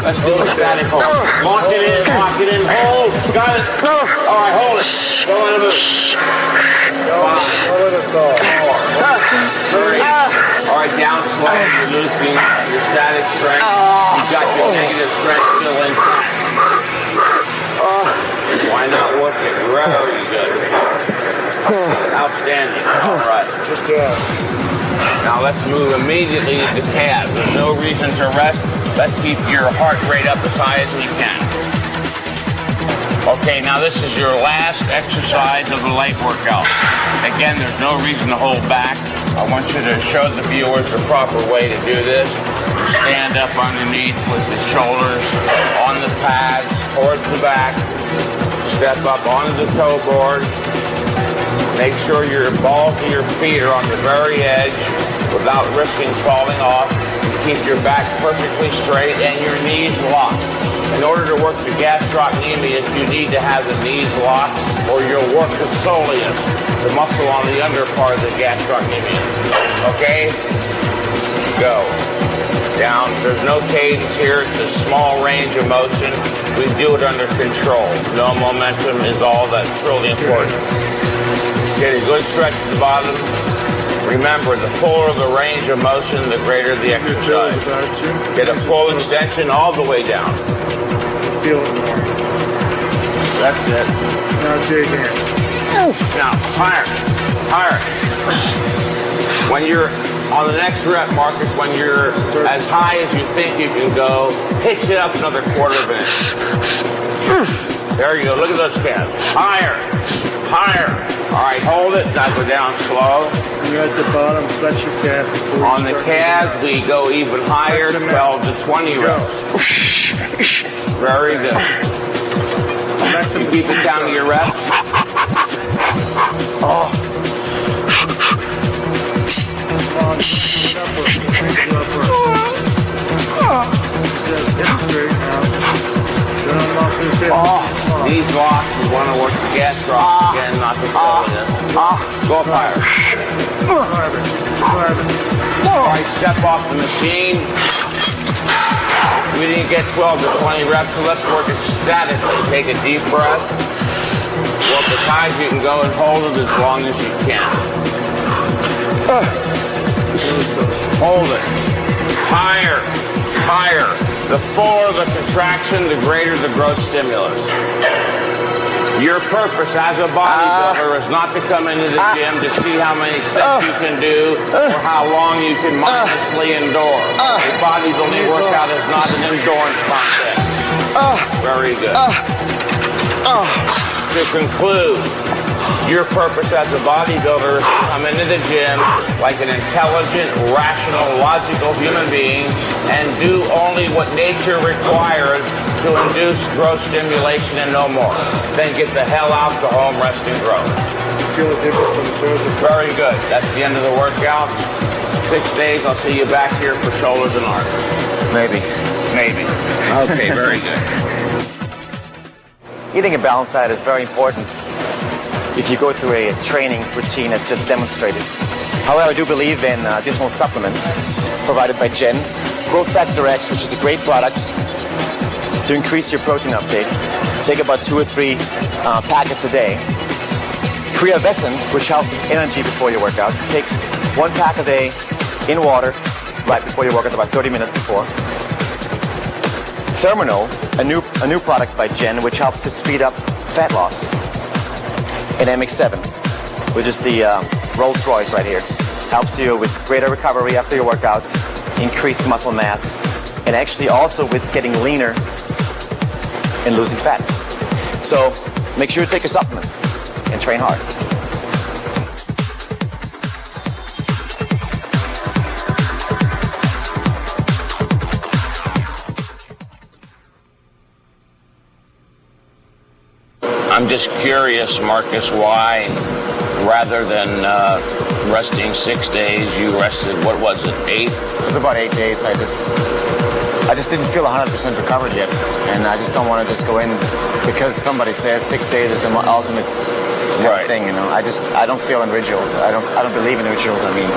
Speaker 4: Let's do a static hold. Lock it in, hold. Got it. All right, hold it. Go in the move. All right, down slow. You're losing your static strength. You've got your negative strength still intact. Why not work it? Very good. Outstanding. All right.
Speaker 5: Good job.
Speaker 4: Now let's move immediately to the calves. There's no reason to rest. Let's keep your heart rate up as high as we can. Okay, now this is your last exercise of the leg workout. Again, there's no reason to hold back. I want you to show the viewers the proper way to do this. Stand up underneath with the shoulders on the pads towards the back. Step up onto the toe board. Make sure your balls of your feet are on the very edge. without risking falling off. You keep your back perfectly straight and your knees locked. In order to work the gastrocnemius, you need to have the knees locked, or you'll work the soleus, the muscle on the under part of the gastrocnemius. Okay? Go. Down. There's no cadence here. It's a small range of motion. We do it under control. No momentum is all that's really important. Get a good stretch at the bottom. Remember, the fuller the range of motion, the greater the exercise. Get a full extension all the way down.
Speaker 5: Feel it more.
Speaker 4: That's it.
Speaker 5: Now dig in.
Speaker 4: Now, higher. Higher. When you're on the next rep, Marcus, when you're as high as you think you can go, pitch it up another quarter of an inch. There you go. Look at those calves. Higher. Higher. All right, hold it. Now go down slow.
Speaker 5: And you're at the bottom. Flex your calf.
Speaker 4: On the calves, we go even higher, 12 to 20 reps. Very good. You keep it down to your reps. Oh. Oh, knees locked. You want to work the gastroc again, not the soleus. Go up higher. All right, step off the machine. We didn't get 12 to 20 reps, so let's work it statically. Take a deep breath. Work as high as you can go and hold it as long as you can. Hold it. Higher. Higher. The fuller the contraction, the greater the growth stimulus. Your purpose as a bodybuilder is not to come into the gym to see how many sets you can do or how long you can mindlessly endure. A bodybuilding workout is not an endurance contest. Very good. To conclude, your purpose as a bodybuilder is to come into the gym like an intelligent, rational, logical human being and do only what nature requires to induce growth stimulation and no more. Then get the hell out, go home, rest and grow.
Speaker 5: Feel a difference from the shoulders.
Speaker 4: Very good. That's the end of the workout. 6 days, I'll see you back here for shoulders and arms.
Speaker 2: Maybe.
Speaker 4: Maybe. Okay, very good.
Speaker 2: Eating a balanced diet is very important if you go through a training routine as just demonstrated. However, I do believe in additional supplements provided by Gen. Growth Factor X, which is a great product to increase your protein uptake. Take about 2 or 3 packets a day. Creavescent, which helps with energy before your workout. Take 1 pack a day in water right before your workout, about 30 minutes before. Therminol, a new product by Gen, which helps to speed up fat loss. And MX7, which is the Rolls Royce right here. Helps you with greater recovery after your workouts, increased muscle mass, and actually also with getting leaner and losing fat. So make sure you take your supplements and train hard.
Speaker 4: I'm just curious, Marcus, why rather than resting 6 days, you rested, what was it, 8?
Speaker 2: It was about 8 days. I just didn't feel 100% recovered yet, and I just don't want to just go in because somebody says 6 days is the ultimate thing. You know, I don't feel in rituals. I don't believe in rituals. I mean,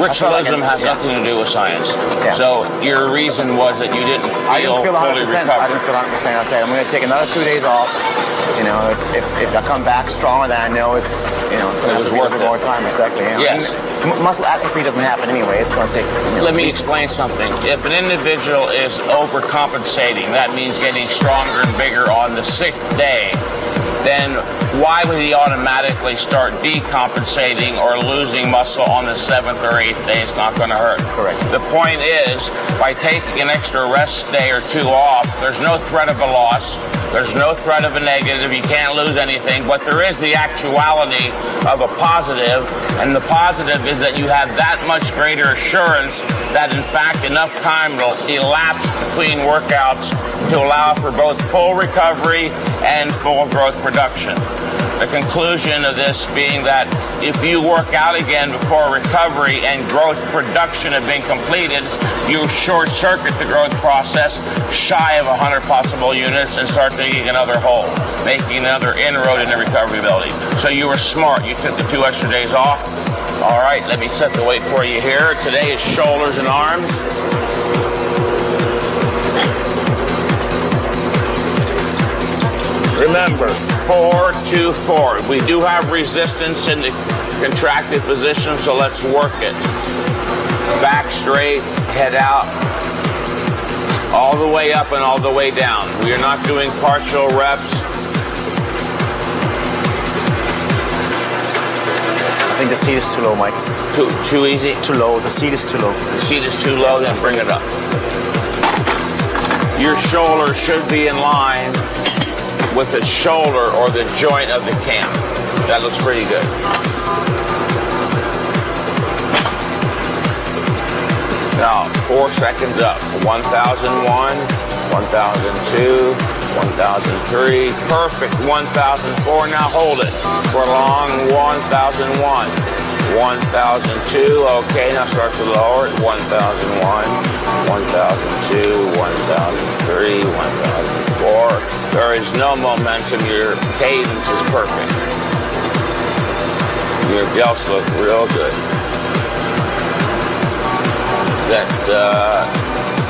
Speaker 4: ritualism has nothing to do with science.
Speaker 2: Yeah.
Speaker 4: So your reason was that you didn't feel fully
Speaker 2: 100%.
Speaker 4: recovered.
Speaker 2: I didn't feel 100%. I said I'm going to take another 2 days off. You know, if I come back stronger, then I know it's going to be worth more time. Exactly. You know?
Speaker 4: Yes.
Speaker 2: And muscle atrophy doesn't happen anyway. It's going to take.
Speaker 4: Let me
Speaker 2: weeks.
Speaker 4: explain something. If an individual is overcompensating, that means getting stronger and bigger on the 6th day, then why would he automatically start decompensating or losing muscle on the 7th or 8th day? It's not going to hurt.
Speaker 2: Correct.
Speaker 4: The point is, by taking an extra rest day or 2 off, there's no threat of a loss. There's no threat of a negative. You can't lose anything. But there is the actuality of a positive. And the positive is that you have that much greater assurance that, in fact, enough time will elapse between workouts to allow for both full recovery and full growth production. The conclusion of this being that if you work out again before recovery and growth production have been completed, you short-circuit the growth process shy of 100 possible units and start digging another hole, making another inroad into recovery ability. So you were smart. You took the 2 extra days off. All right, let me set the weight for you here. Today is shoulders and arms. Remember, 4, 2, 4. We do have resistance in the contracted position, so let's work it. Back straight, head out, all the way up and all the way down. We are not doing partial reps.
Speaker 2: I think the seat is too low, Mike.
Speaker 4: Too easy?
Speaker 2: Too low. The seat is too low.
Speaker 4: The seat is too low, then bring it up. Your shoulder should be in line with the shoulder or the joint of the cam. That looks pretty good. Now, 4 seconds up. 1001, 1002, 1003. Perfect. 1004. Now hold it for long. 1001. 1002. Okay, now start to lower it. 1001, 1002, 1003, 1004. There is no momentum. Your cadence is perfect. Your delts look real good. Is that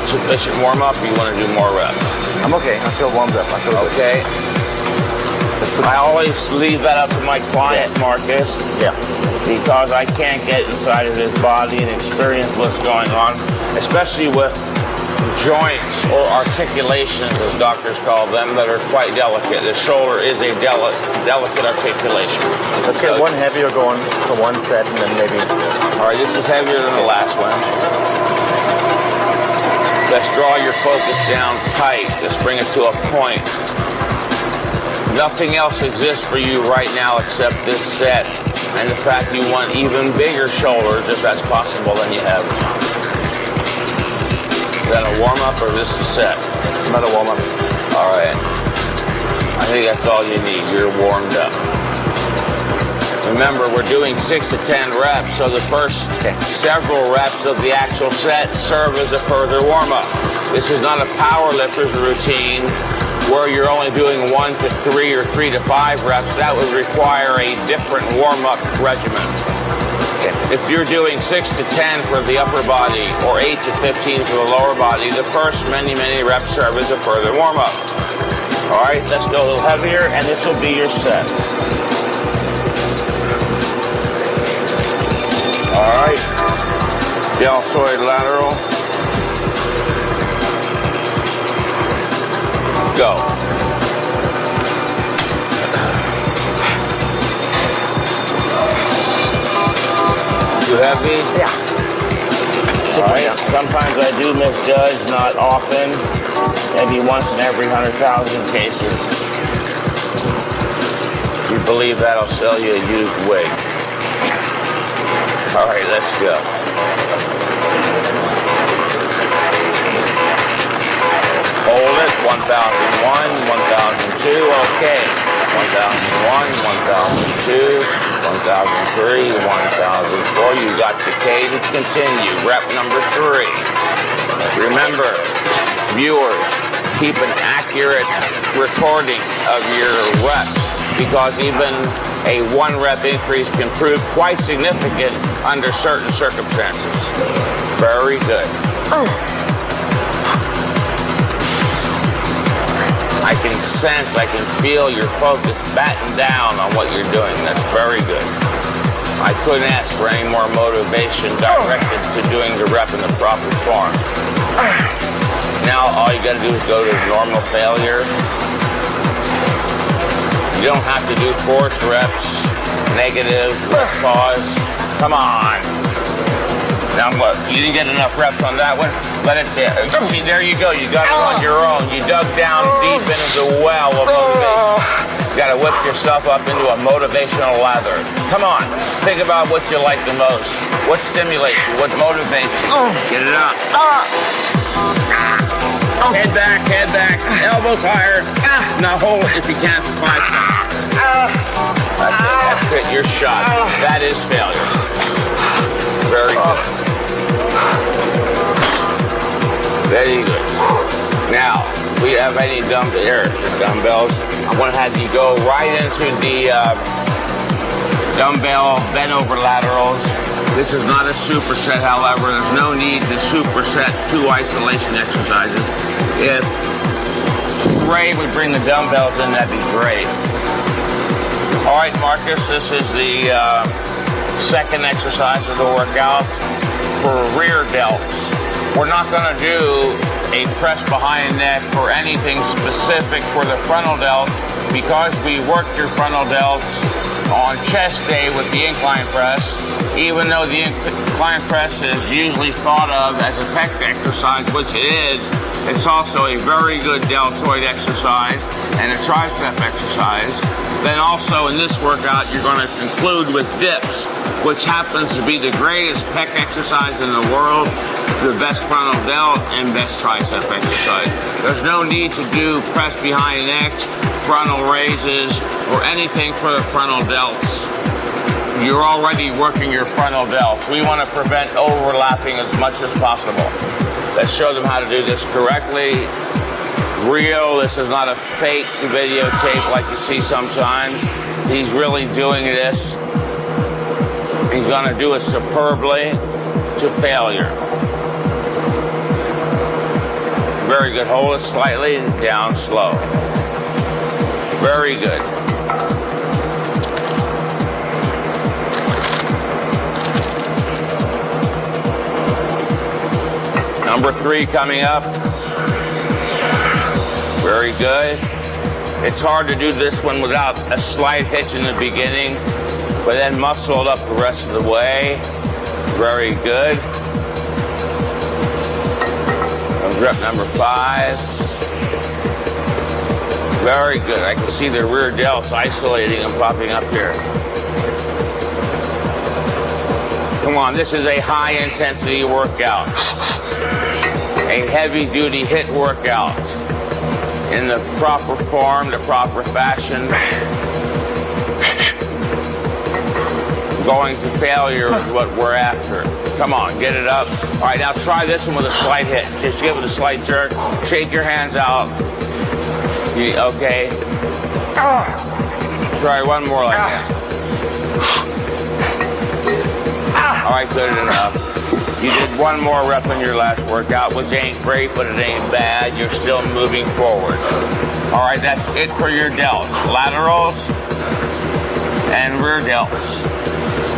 Speaker 4: sufficient warm-up, or you want to do more reps?
Speaker 2: I'm okay. I feel warmed up. I feel
Speaker 4: okay.
Speaker 2: Good.
Speaker 4: I always leave that up to my client, Marcus.
Speaker 2: Yeah.
Speaker 4: Because I can't get inside of his body and experience what's going on, especially with joints or articulations, as doctors call them, that are quite delicate. The shoulder is a delicate articulation.
Speaker 2: Let's get one heavier going for one set, and then maybe...
Speaker 4: All right, this is heavier than the last one. Let's draw your focus down tight. Let's bring it to a point. Nothing else exists for you right now except this set, and the fact you want even bigger shoulders, if that's possible, than you have. Is that a warm-up or is this a set?
Speaker 2: Another warm-up.
Speaker 4: All right. I think that's all you need. You're warmed up. Remember, we're doing 6 to 10 reps, so the first several reps of the actual set serve as a further warm-up. This is not a power lifter's routine where you're only doing 1 to 3 or 3 to 5 reps. That would require a different warm-up regimen. If you're doing 6 to 10 for the upper body or 8 to 15 for the lower body, the first many reps serve as a further warm-up. All right, let's go a little heavier, and this will be your set. All right, deltoid lateral. Go. Too heavy?
Speaker 2: Yeah.
Speaker 4: All right. Sometimes I do misjudge, not often. Maybe once in every 100,000 cases. If you believe that, I'll sell you a used wig. All right, let's go. Hold it. 1001, 1002. Okay. 1001, 1002, 1003, 1004. You got the cadence. Continue. Rep number 3. Remember, viewers, keep an accurate recording of your reps, because even a 1 rep increase can prove quite significant under certain circumstances. Very good. I can sense, I can feel your focus batten down on what you're doing. That's very good. I couldn't ask for any more motivation directed to doing the rep in the proper form. Now all you gotta do is go to normal failure. You don't have to do forced reps, negative, let's pause. Come on. Now what, you didn't get enough reps on that one? Let it, see, there you go, you got it on your own. You dug down deep into the well of motivation. You gotta whip yourself up into a motivational lather. Come on, think about what you like the most. What stimulates you? What motivates you? Get it up. Head back, elbows higher. Now hold it if you can for 5 seconds. That's it, you're shot. That is failure. Very good. Very good. Now, we have any dumbbells. I'm going to have you go right into the dumbbell bent over laterals. This is not a superset, however. There's no need to superset 2 isolation exercises. If Ray would bring the dumbbells in, that'd be great. All right, Marcus, this is the second exercise of the workout for rear delts. We're not going to do a press behind neck or anything specific for the frontal delts because we worked your frontal delts on chest day with the incline press. Even though the incline press is usually thought of as a pec exercise, which it is, it's also a very good deltoid exercise and a tricep exercise. Then also in this workout, you're going to conclude with dips, which happens to be the greatest pec exercise in the world, the best frontal delt, and best tricep exercise. There's no need to do press behind necks, frontal raises, or anything for the frontal delts. You're already working your frontal delts. We want to prevent overlapping as much as possible. Let's show them how to do this correctly. Real, this is not a fake videotape like you see sometimes. He's really doing this. He's going to do it superbly to failure. Very good. Hold it slightly, down slow. Very good. Number 3 coming up. Very good. It's hard to do this one without a slight hitch in the beginning, but then muscle it up the rest of the way. Very good. Rep number 5. Very good. I can see the rear delts isolating and popping up here. Come on, this is a high intensity workout. A heavy duty hit workout. In the proper form, the proper fashion. Going to failure is what we're after. Come on, get it up. All right, now try this one with a slight hit. Just give it a slight jerk. Shake your hands out. Okay. Try one more like that. All right, good enough. You did one more rep in your last workout, which ain't great, but it ain't bad. You're still moving forward. All right, that's it for your delts. Laterals and rear delts.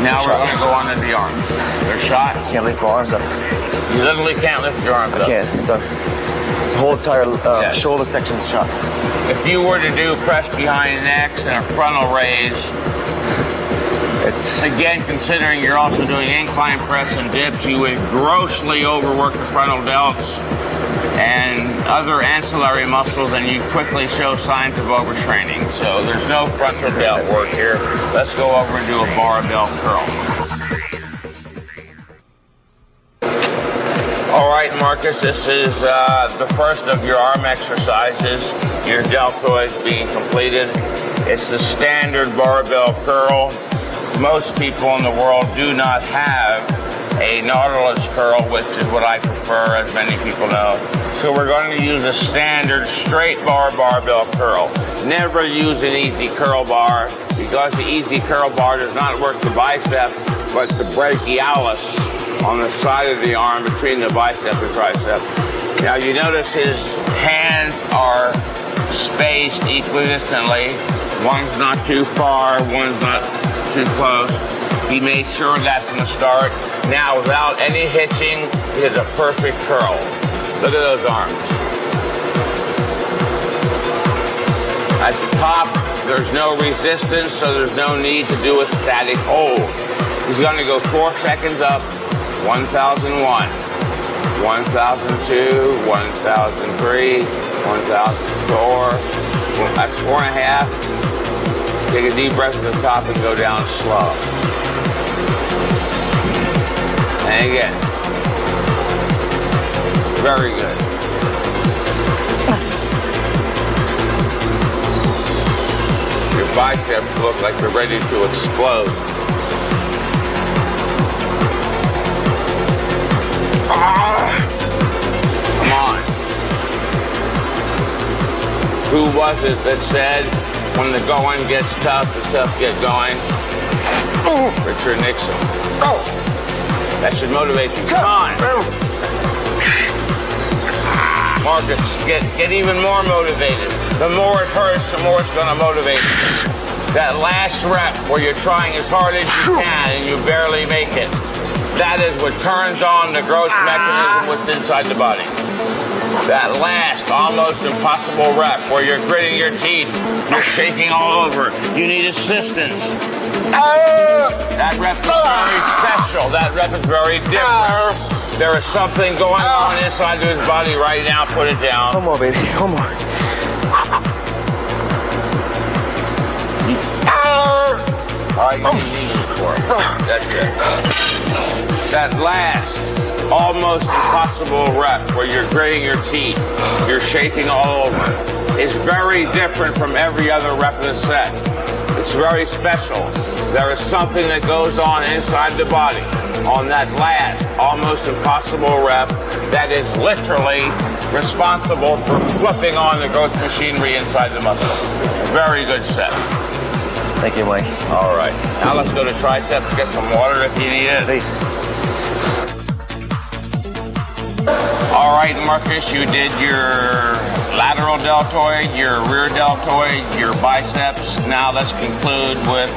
Speaker 4: Now we're going to go on to the arms. Your shot.
Speaker 2: Can't lift my arms up.
Speaker 4: You literally can't lift your arms up.
Speaker 2: I can't. It's the whole entire shoulder section is shot.
Speaker 4: If you were to do press behind necks and a frontal raise,
Speaker 2: it's
Speaker 4: again, considering you're also doing incline press and dips, you would grossly overwork the frontal delts and other ancillary muscles, and you quickly show signs of overtraining. So there's no frontal delt work here. Let's go over and do a barbell curl. All right, Marcus, this is the first of your arm exercises. Your deltoids being completed. It's the standard barbell curl. Most people in the world do not have a Nautilus curl, which is what I prefer, as many people know. So we're going to use a standard straight bar barbell curl. Never use an easy curl bar, because the easy curl bar does not work the bicep, but the brachialis on the side of the arm between the bicep and tricep. Now you notice his hands are spaced equidistantly. One's not too far, one's not too close. He made sure of that from the start. Now, without any hitching, he has a perfect curl. Look at those arms. At the top, there's no resistance, so there's no need to do a static hold. He's going to go 4 seconds up, 1001, 1002, 1003, 1004. That's 4.5. Take a deep breath at the top and go down slow. And again. Very good. Your biceps look like they're ready to explode. Come on. Who was it that said, when the going gets tough, the tough get going? Richard Nixon. That should motivate you. Come on. Marcus, get even more motivated. The more it hurts, the more it's going to motivate you. That last rep where you're trying as hard as you can and you barely make it. That is what turns on the growth mechanism what's inside the body. That last, almost impossible rep where you're gritting your teeth, you're shaking all over, you need assistance. That rep is very special. That rep is very different. There is something going on inside of his body right now. Put it down.
Speaker 2: One more, baby. One more.
Speaker 4: All right, you need it for it. That's it. That last, almost impossible rep where you're gritting your teeth, you're shaking all over, is very different from every other rep in the set. It's very special. There is something that goes on inside the body on that last, almost impossible rep that is literally responsible for flipping on the growth machinery inside the muscle. Very good set.
Speaker 2: Thank you, Mike.
Speaker 4: All right. Now let's go to triceps. Get some water if you need it.
Speaker 2: Please.
Speaker 4: All right, Marcus, you did your lateral deltoid, your rear deltoid, your biceps. Now let's conclude with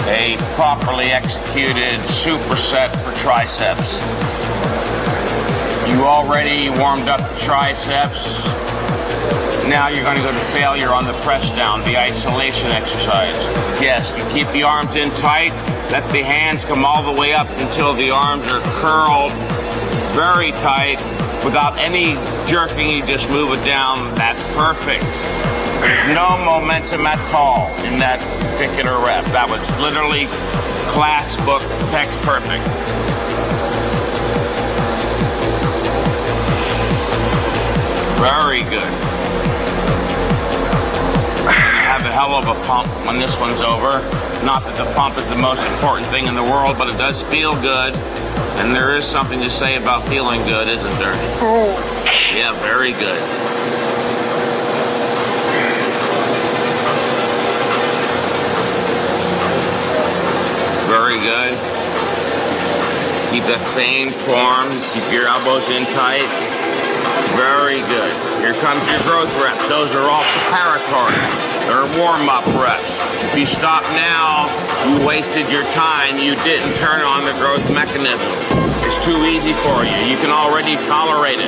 Speaker 4: a properly executed superset for triceps. You already warmed up the triceps. Now you're going to go to failure on the press down, the isolation exercise. Yes, you keep the arms in tight, let the hands come all the way up until the arms are curled very tight. Without any jerking, you just move it down. That's perfect. There's no momentum at all in that particular rep. That was literally class book text perfect. Very good. Have a hell of a pump when this one's over. Not that the pump is the most important thing in the world, but it does feel good. And there is something to say about feeling good, isn't there? Yeah, very good. Very good. Keep that same form. Keep your elbows in tight. Very good. Here comes your growth reps. Those are all preparatory. They're warm-up reps. If you stop now, you wasted your time. You didn't turn on the growth mechanism. It's too easy for you. You can already tolerate it.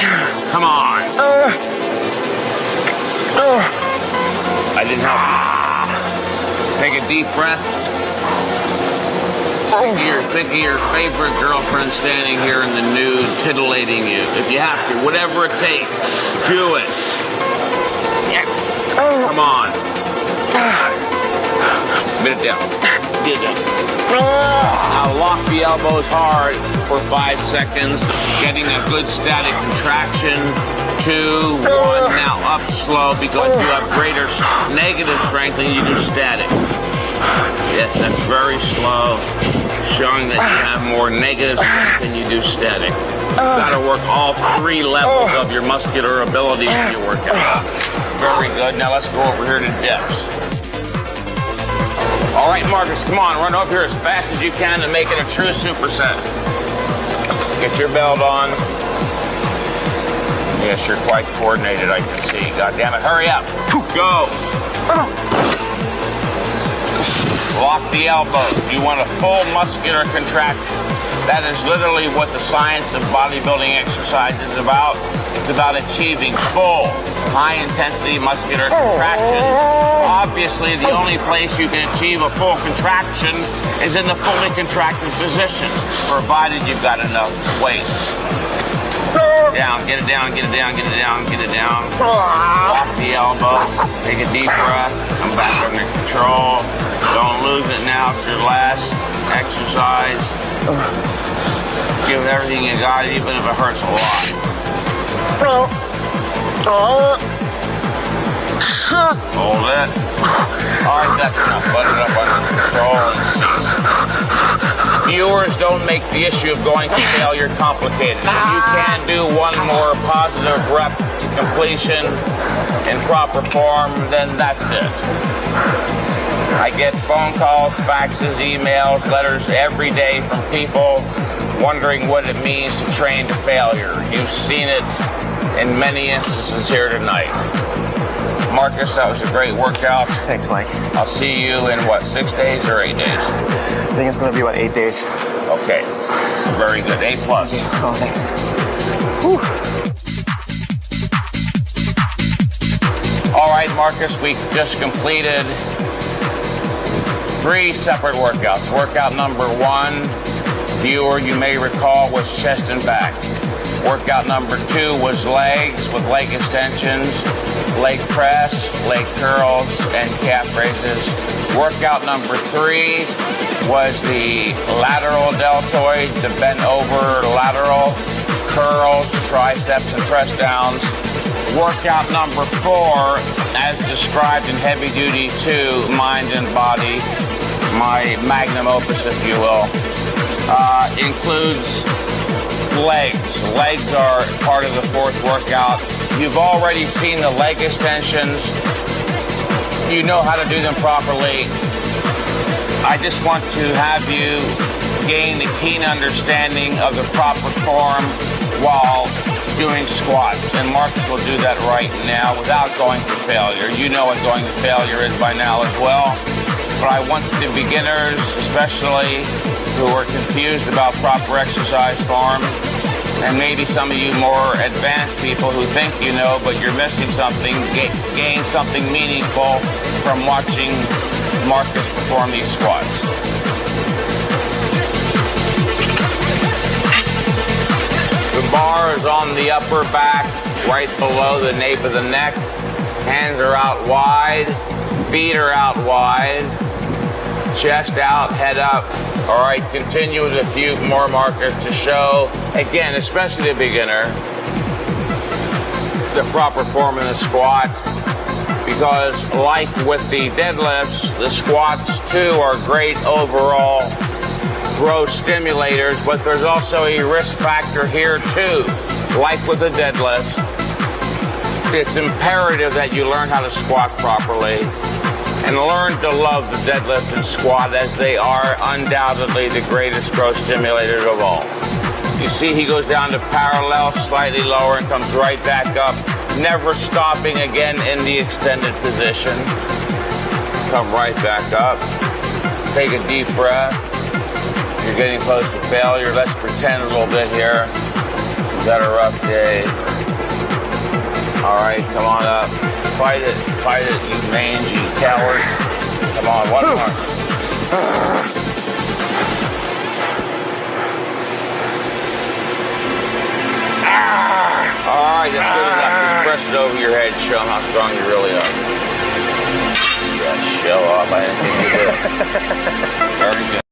Speaker 4: Come on. I didn't help you. Take a deep breath. Think of your favorite girlfriend standing here in the nude, titillating you. If you have to, whatever it takes, do it. Come on. Get it down. Get it down. Now lock the elbows hard for 5 seconds, getting a good static contraction. 2, 1. Now up slow because you have greater negative strength than you do static. Yes, that's very slow, showing that you have more negative strength than you do static. You've got to work all 3 levels of your muscular ability when you work out. Very good. Now let's go over here to dips. All right, Marcus, come on. Run over here as fast as you can to make it a true superset. Get your belt on. Yes, you're quite coordinated, I can see. God damn it. Hurry up. Go. Lock the elbows. You want a full muscular contraction. That is literally what the science of bodybuilding exercise is about. It's about achieving full, high-intensity muscular contraction. Obviously, the only place you can achieve a full contraction is in the fully contracted position, provided you've got enough weight. Down, get it down, get it down, get it down, get it down. Lock the elbow. Take a deep breath. Come back under control. Don't lose it now. It's your last exercise. Give it everything you got, even if it hurts a lot. Hold it. All right, that's enough. Let it up under control and cease. Viewers, don't make the issue of going to failure complicated. If you can do one more positive rep to completion in proper form, then that's it. I get phone calls, faxes, emails, letters every day from people wondering what it means to train to failure. You've seen it in many instances here tonight. Marcus, that was a great workout.
Speaker 2: Thanks, Mike.
Speaker 4: I'll see you in, what, 6 days or 8 days?
Speaker 2: I think it's going to be about 8 days.
Speaker 4: Okay. Very good. A+.
Speaker 2: Oh, thanks. Whew.
Speaker 4: All right, Marcus, we just completed 3 separate workouts. Workout number 1, viewer, you may recall, was chest and back. Workout number 2 was legs with leg extensions, leg press, leg curls, and calf raises. Workout number 3 was the lateral deltoid, the bent over lateral, curls, triceps, and press downs. Workout number 4, as described in Heavy Duty 2, Mind and Body, my magnum opus, if you will, includes legs. Legs are part of the 4th workout. You've already seen the leg extensions. You know how to do them properly. I just want to have you gain a keen understanding of the proper form while doing squats. And Marcus will do that right now without going to failure. You know what going to failure is by now as well. But I want the beginners, especially who are confused about proper exercise form, and maybe some of you more advanced people who think you know, but you're missing something, gain something meaningful from watching Marcus perform these squats. The bar is on the upper back, right below the nape of the neck. Hands are out wide, feet are out wide, chest out, head up. All right, continue with a few more markers to show, again, especially the beginner, the proper form in the squat. Because like with the deadlifts, the squats too are great overall growth stimulators, but there's also a risk factor here too. Like with the deadlifts, it's imperative that you learn how to squat properly and learn to love the deadlift and squat, as they are undoubtedly the greatest growth stimulators of all. You see he goes down to parallel, slightly lower, and comes right back up, never stopping again in the extended position. Come right back up. Take a deep breath. You're getting close to failure. Let's pretend a little bit here. You've got a rough day. All right, come on up. Fight it, you mangy coward. Come on, one more. All right, that's good enough. Just press it over your head. Show them how strong you really are. Yeah, show off. I didn't think you did. Very good.